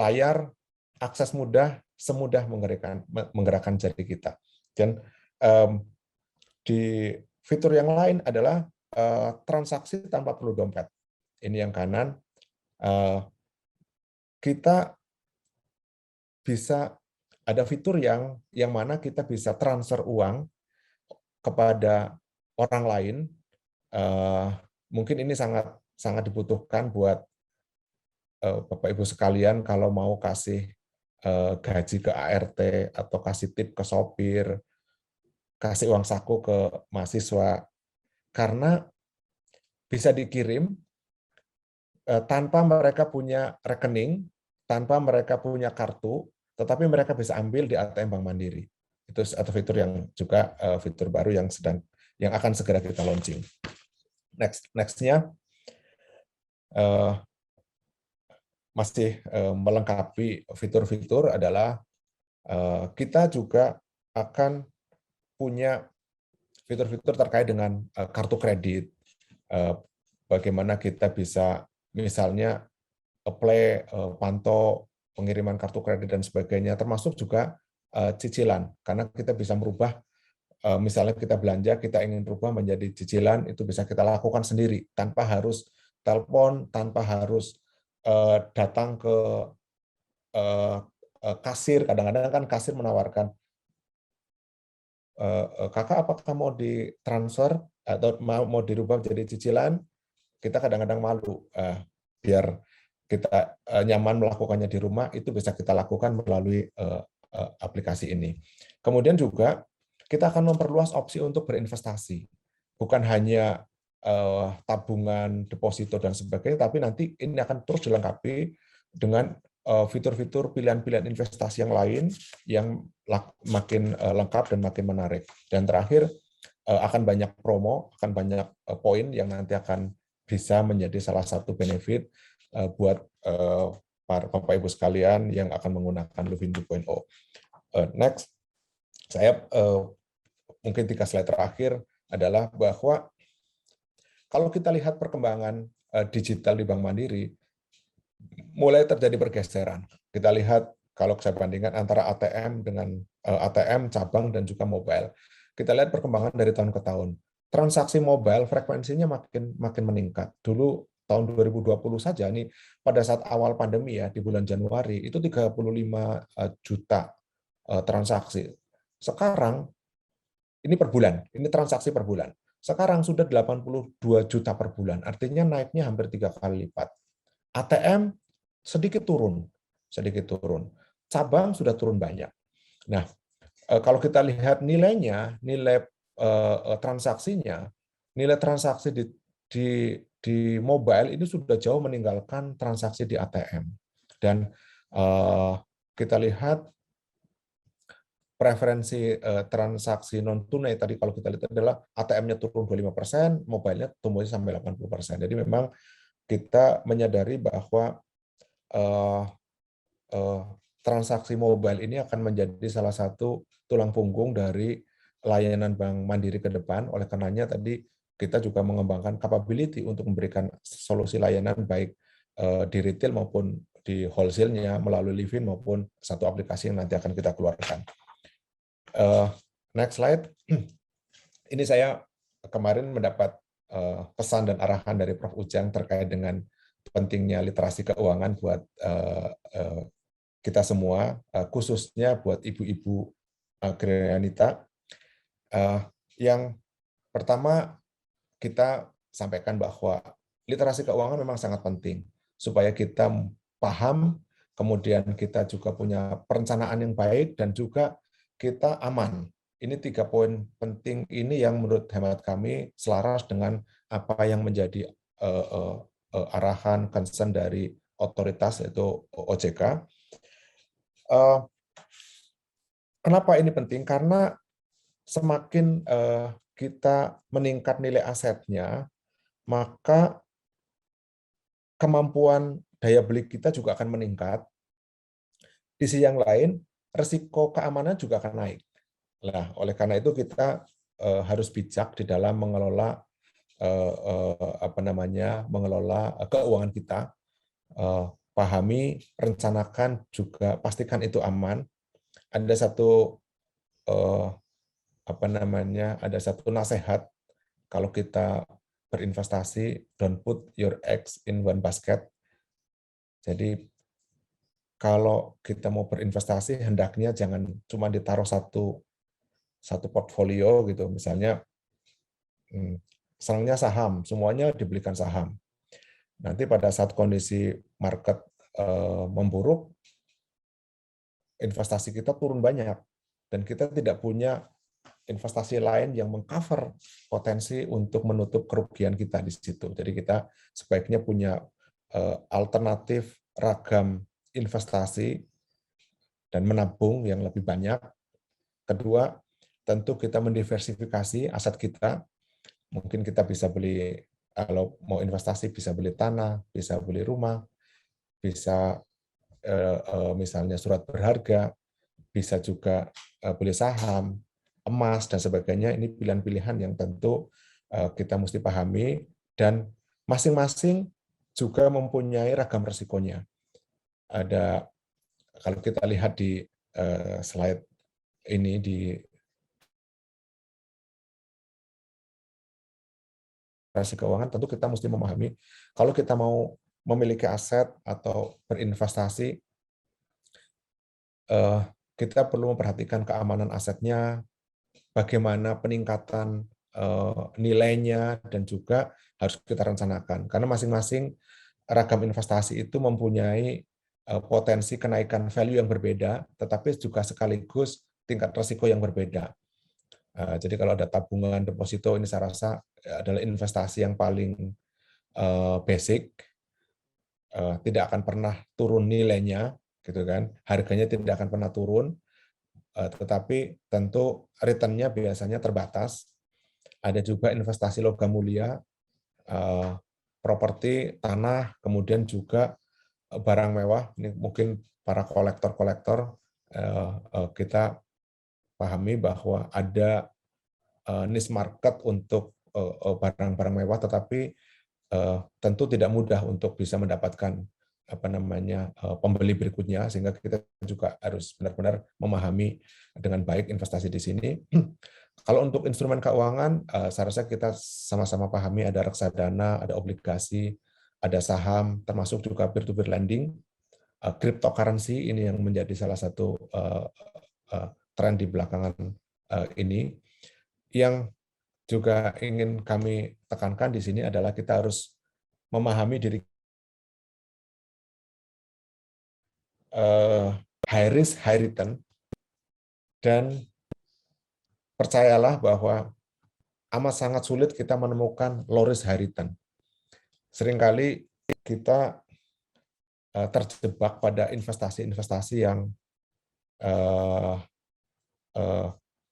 S2: layar, akses mudah, semudah menggerakkan jari kita. Dan di fitur yang lain adalah transaksi tanpa perlu dompet. Ini yang kanan. Kita bisa ada fitur yang mana kita bisa transfer uang kepada orang lain. Mungkin ini sangat dibutuhkan buat Bapak Ibu sekalian kalau mau kasih gaji ke ART atau kasih tip ke sopir, kasih uang saku ke mahasiswa, karena bisa dikirim tanpa mereka punya rekening, tanpa mereka punya kartu, tetapi mereka bisa ambil di ATM Bank Mandiri. Itu satu fitur yang juga fitur baru yang akan segera kita launching. Next-nya masih melengkapi fitur-fitur adalah kita juga akan punya fitur-fitur terkait dengan kartu kredit. Bagaimana kita bisa misalnya apply, pantau pengiriman kartu kredit dan sebagainya, termasuk juga cicilan, karena kita bisa merubah, misalnya kita belanja, kita ingin rubah menjadi cicilan, itu bisa kita lakukan sendiri, tanpa harus telepon, tanpa harus datang ke kasir. Kadang-kadang kan kasir menawarkan, kakak apakah mau ditransfer atau mau dirubah menjadi cicilan, kita kadang-kadang malu. Biar kita nyaman melakukannya di rumah, itu bisa kita lakukan melalui aplikasi ini. Kemudian juga kita akan memperluas opsi untuk berinvestasi. Bukan hanya tabungan, deposito, dan sebagainya, tapi nanti ini akan terus dilengkapi dengan fitur-fitur pilihan-pilihan investasi yang lain yang makin lengkap dan makin menarik. Dan terakhir, akan banyak promo, akan banyak poin yang nanti akan bisa menjadi salah satu benefit buat para Bapak Ibu sekalian yang akan menggunakan Livin 2.0. Next, saya mungkin 3 slide terakhir adalah bahwa kalau kita lihat perkembangan digital di Bank Mandiri, mulai terjadi pergeseran. Kita lihat kalau saya bandingkan antara ATM dengan ATM, cabang, dan juga mobile. Kita lihat perkembangan dari tahun ke tahun. Transaksi mobile frekuensinya makin meningkat. Dulu tahun 2020 saja, ini pada saat awal pandemi ya, di bulan Januari, itu 35 juta transaksi. Sekarang, ini per bulan, ini transaksi per bulan. Sekarang sudah 82 juta per bulan, artinya naiknya hampir 3 kali lipat. ATM sedikit turun. Cabang sudah turun banyak. Nah, kalau kita lihat nilainya, nilai transaksinya, nilai transaksi di mobile ini sudah jauh meninggalkan transaksi di ATM. Dan kita lihat preferensi transaksi non tunai tadi kalau kita lihat adalah ATM-nya turun 25%, mobile-nya tumbuh sampai 80%. Jadi memang kita menyadari bahwa transaksi mobile ini akan menjadi salah satu tulang punggung dari layanan Bank Mandiri ke depan. Oleh karenanya tadi kita juga mengembangkan capability untuk memberikan solusi layanan baik di retail maupun di wholesale-nya melalui Livin maupun satu aplikasi yang nanti akan kita keluarkan. Next slide. Ini saya kemarin mendapat pesan dan arahan dari Prof. Ujang terkait dengan pentingnya literasi keuangan buat kita semua, khususnya buat ibu-ibu agrarianita. Yang pertama, kita sampaikan bahwa literasi keuangan memang sangat penting, supaya kita paham, kemudian kita juga punya perencanaan yang baik, dan juga kita aman. Ini 3 poin penting ini yang menurut hemat kami selaras dengan apa yang menjadi arahan concern dari otoritas, yaitu OJK. Kenapa ini penting? Karena semakin kita meningkat nilai asetnya, maka kemampuan daya beli kita juga akan meningkat. Di sisi yang lain, risiko keamanan juga akan naik. Nah, oleh karena itu kita harus bijak di dalam mengelola mengelola keuangan kita. Pahami, rencanakan, juga pastikan itu aman. Ada satu ada satu nasihat kalau kita berinvestasi, don't put your eggs in one basket. Jadi kalau kita mau berinvestasi, hendaknya jangan cuma ditaruh satu portfolio gitu. Misalnya senangnya saham, semuanya dibelikan saham. Nanti pada saat kondisi market memburuk, investasi kita turun banyak, dan kita tidak punya investasi lain yang mengcover potensi untuk menutup kerugian kita di situ. Jadi kita sebaiknya punya alternatif ragam investasi dan menabung yang lebih banyak. Kedua, tentu kita mendiversifikasi aset kita. Mungkin kita bisa beli, kalau mau investasi bisa beli tanah, bisa beli rumah, bisa misalnya surat berharga, bisa juga beli saham, emas, dan sebagainya. Ini pilihan-pilihan yang tentu kita mesti pahami, dan masing-masing juga mempunyai ragam resikonya. Ada, kalau kita lihat di slide ini, di literasi keuangan, tentu kita mesti memahami kalau kita mau memiliki aset atau berinvestasi, kita perlu memperhatikan keamanan asetnya, bagaimana peningkatan nilainya, dan juga harus kita rencanakan. Karena masing-masing ragam investasi itu mempunyai potensi kenaikan value yang berbeda, tetapi juga sekaligus tingkat risiko yang berbeda. Jadi kalau ada tabungan deposito, ini saya rasa adalah investasi yang paling basic, tidak akan pernah turun nilainya, gitu kan? Harganya tidak akan pernah turun, tetapi tentu return-nya biasanya terbatas. Ada juga investasi logam mulia, properti, tanah, kemudian juga barang mewah. Ini mungkin para kolektor-kolektor kita pahami bahwa ada niche market untuk barang-barang mewah, tetapi tentu tidak mudah untuk bisa mendapatkan pembeli berikutnya, sehingga kita juga harus benar-benar memahami dengan baik investasi di sini. Kalau untuk instrumen keuangan, seharusnya kita sama-sama pahami ada reksadana, ada obligasi, ada saham, termasuk juga peer-to-peer lending, cryptocurrency ini yang menjadi salah satu tren di belakangan ini. Yang juga ingin kami tekankan di sini adalah kita harus memahami diri high risk, high return, dan percayalah bahwa amat sangat sulit kita menemukan low risk, high return. Seringkali kita terjebak pada investasi-investasi yang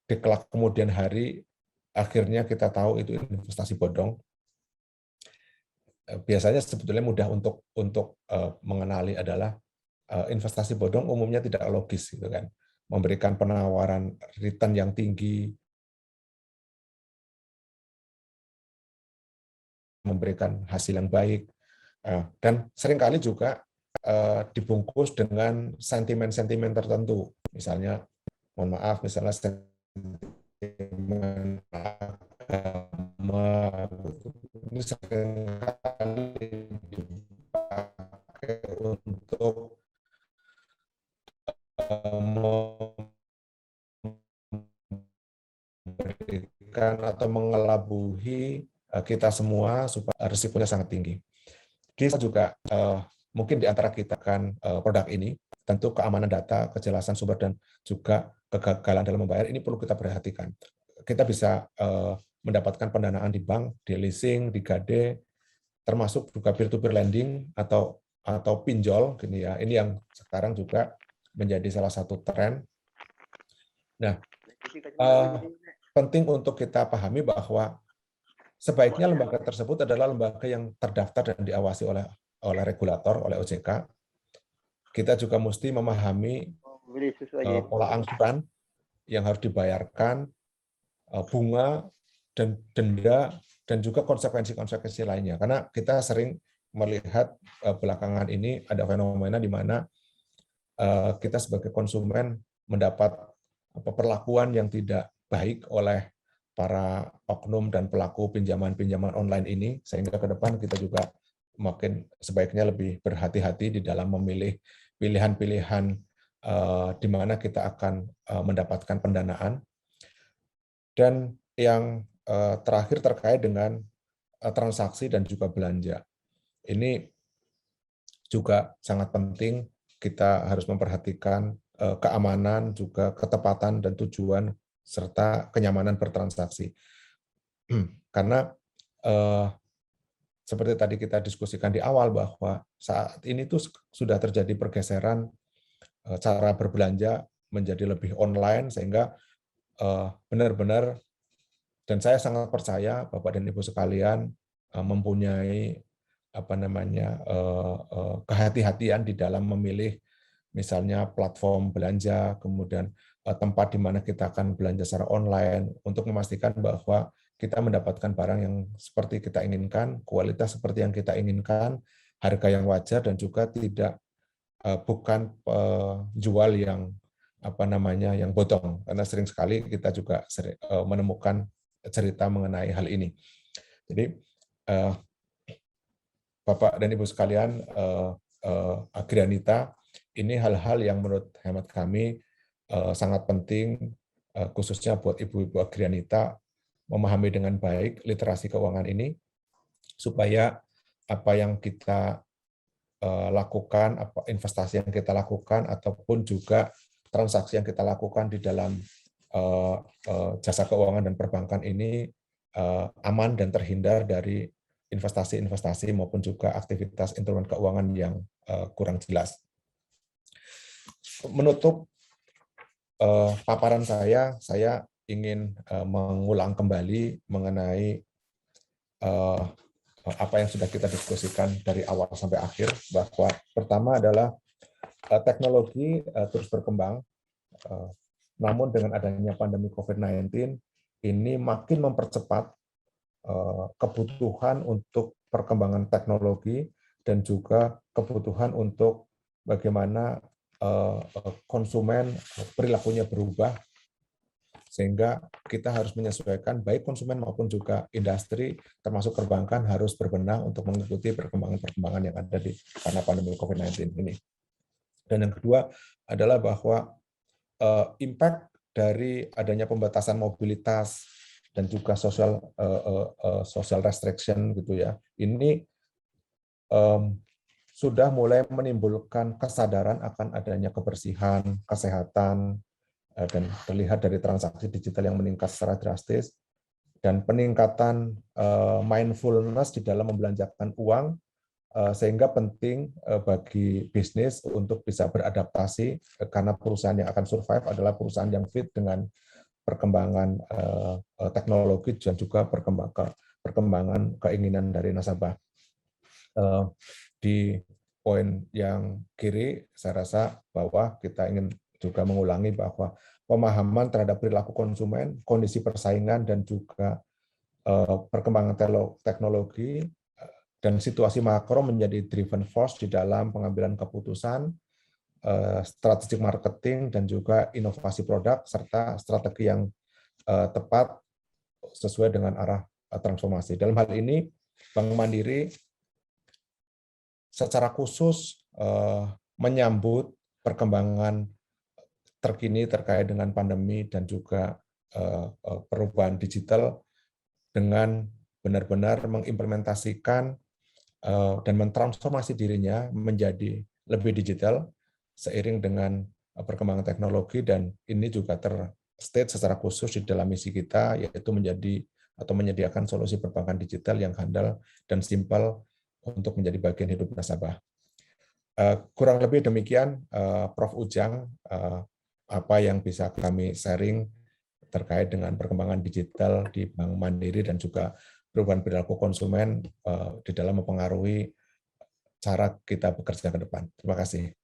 S2: di kelak kemudian hari akhirnya kita tahu itu investasi bodong. Biasanya sebetulnya mudah untuk mengenali adalah investasi bodong umumnya tidak logis, gitu kan, memberikan penawaran return yang tinggi, memberikan hasil yang baik, dan seringkali juga dibungkus dengan sentimen-sentimen tertentu, misalnya, mohon maaf, misalnya sentimen agama, ini seringkali dipakai untuk memberikan atau mengelabuhi kita semua supaya risikonya sangat tinggi. Kita juga mungkin di antara kita kan produk ini, tentu keamanan data, kejelasan sumber, dan juga kegagalan dalam membayar ini perlu kita perhatikan. Kita bisa mendapatkan pendanaan di bank, di leasing, di Gade, termasuk juga peer-to-peer lending atau pinjol, gini ya. Ini yang sekarang juga menjadi salah satu tren. Nah, penting untuk kita pahami bahwa sebaiknya lembaga tersebut adalah lembaga yang terdaftar dan diawasi oleh regulator, oleh OJK. Kita juga mesti memahami pola angsuran yang harus dibayarkan, bunga, dan denda, dan juga konsekuensi-konsekuensi lainnya. Karena kita sering melihat belakangan ini ada fenomena di mana kita sebagai konsumen mendapat perlakuan yang tidak baik oleh para oknum dan pelaku pinjaman-pinjaman online ini, sehingga ke depan kita juga makin sebaiknya lebih berhati-hati di dalam memilih pilihan-pilihan di mana kita akan mendapatkan pendanaan. Dan yang terakhir terkait dengan transaksi dan juga belanja. Ini juga sangat penting, kita harus memperhatikan keamanan, juga ketepatan dan tujuan, serta kenyamanan bertransaksi. Karena seperti tadi kita diskusikan di awal bahwa saat ini tuh sudah terjadi pergeseran cara berbelanja menjadi lebih online, sehingga benar-benar, dan saya sangat percaya Bapak dan Ibu sekalian mempunyai kehati-hatian di dalam memilih misalnya platform belanja, kemudian tempat di mana kita akan belanja secara online, untuk memastikan bahwa kita mendapatkan barang yang seperti kita inginkan, kualitas seperti yang kita inginkan, harga yang wajar, dan juga tidak bukan jual yang yang bodong, karena sering sekali kita juga menemukan cerita mengenai hal ini. Jadi Bapak dan Ibu sekalian, Agrianita, ini hal-hal yang menurut hemat kami sangat penting, khususnya buat ibu-ibu Agrianita, memahami dengan baik literasi keuangan ini, supaya apa yang kita lakukan, investasi yang kita lakukan, ataupun juga transaksi yang kita lakukan di dalam jasa keuangan dan perbankan ini aman dan terhindar dari investasi-investasi maupun juga aktivitas instrumen keuangan yang kurang jelas. Menutup paparan saya ingin mengulang kembali mengenai apa yang sudah kita diskusikan dari awal sampai akhir, bahwa pertama adalah teknologi terus berkembang, Namun dengan adanya pandemi COVID-19 ini makin mempercepat kebutuhan untuk perkembangan teknologi dan juga kebutuhan untuk bagaimana konsumen perilakunya berubah, sehingga kita harus menyesuaikan baik konsumen maupun juga industri termasuk perbankan harus berbenah untuk mengikuti perkembangan-perkembangan yang ada karena pandemi COVID-19 ini. Dan yang kedua adalah bahwa impact dari adanya pembatasan mobilitas dan juga social restriction gitu ya, ini sudah mulai menimbulkan kesadaran akan adanya kebersihan, kesehatan, dan terlihat dari transaksi digital yang meningkat secara drastis, dan peningkatan mindfulness di dalam membelanjakan uang, sehingga penting bagi bisnis untuk bisa beradaptasi, karena perusahaan yang akan survive adalah perusahaan yang fit dengan perkembangan teknologi dan juga perkembangan keinginan dari nasabah. Di poin yang kiri, saya rasa bahwa kita ingin juga mengulangi bahwa pemahaman terhadap perilaku konsumen, kondisi persaingan, dan juga perkembangan teknologi dan situasi makro menjadi driven force di dalam pengambilan keputusan, strategic marketing, dan juga inovasi produk, serta strategi yang tepat sesuai dengan arah transformasi. Dalam hal ini, Bank Mandiri secara khusus menyambut perkembangan terkini terkait dengan pandemi dan juga perubahan digital dengan benar-benar mengimplementasikan dan mentransformasi dirinya menjadi lebih digital seiring dengan perkembangan teknologi, dan ini juga terstate secara khusus di dalam misi kita, yaitu menjadi atau menyediakan solusi perbankan digital yang handal dan simpel untuk menjadi bagian hidup nasabah. Kurang lebih demikian, Prof. Ujang, apa yang bisa kami sharing terkait dengan perkembangan digital di Bank Mandiri dan juga perubahan perilaku konsumen di dalam mempengaruhi cara kita bekerja ke depan. Terima kasih.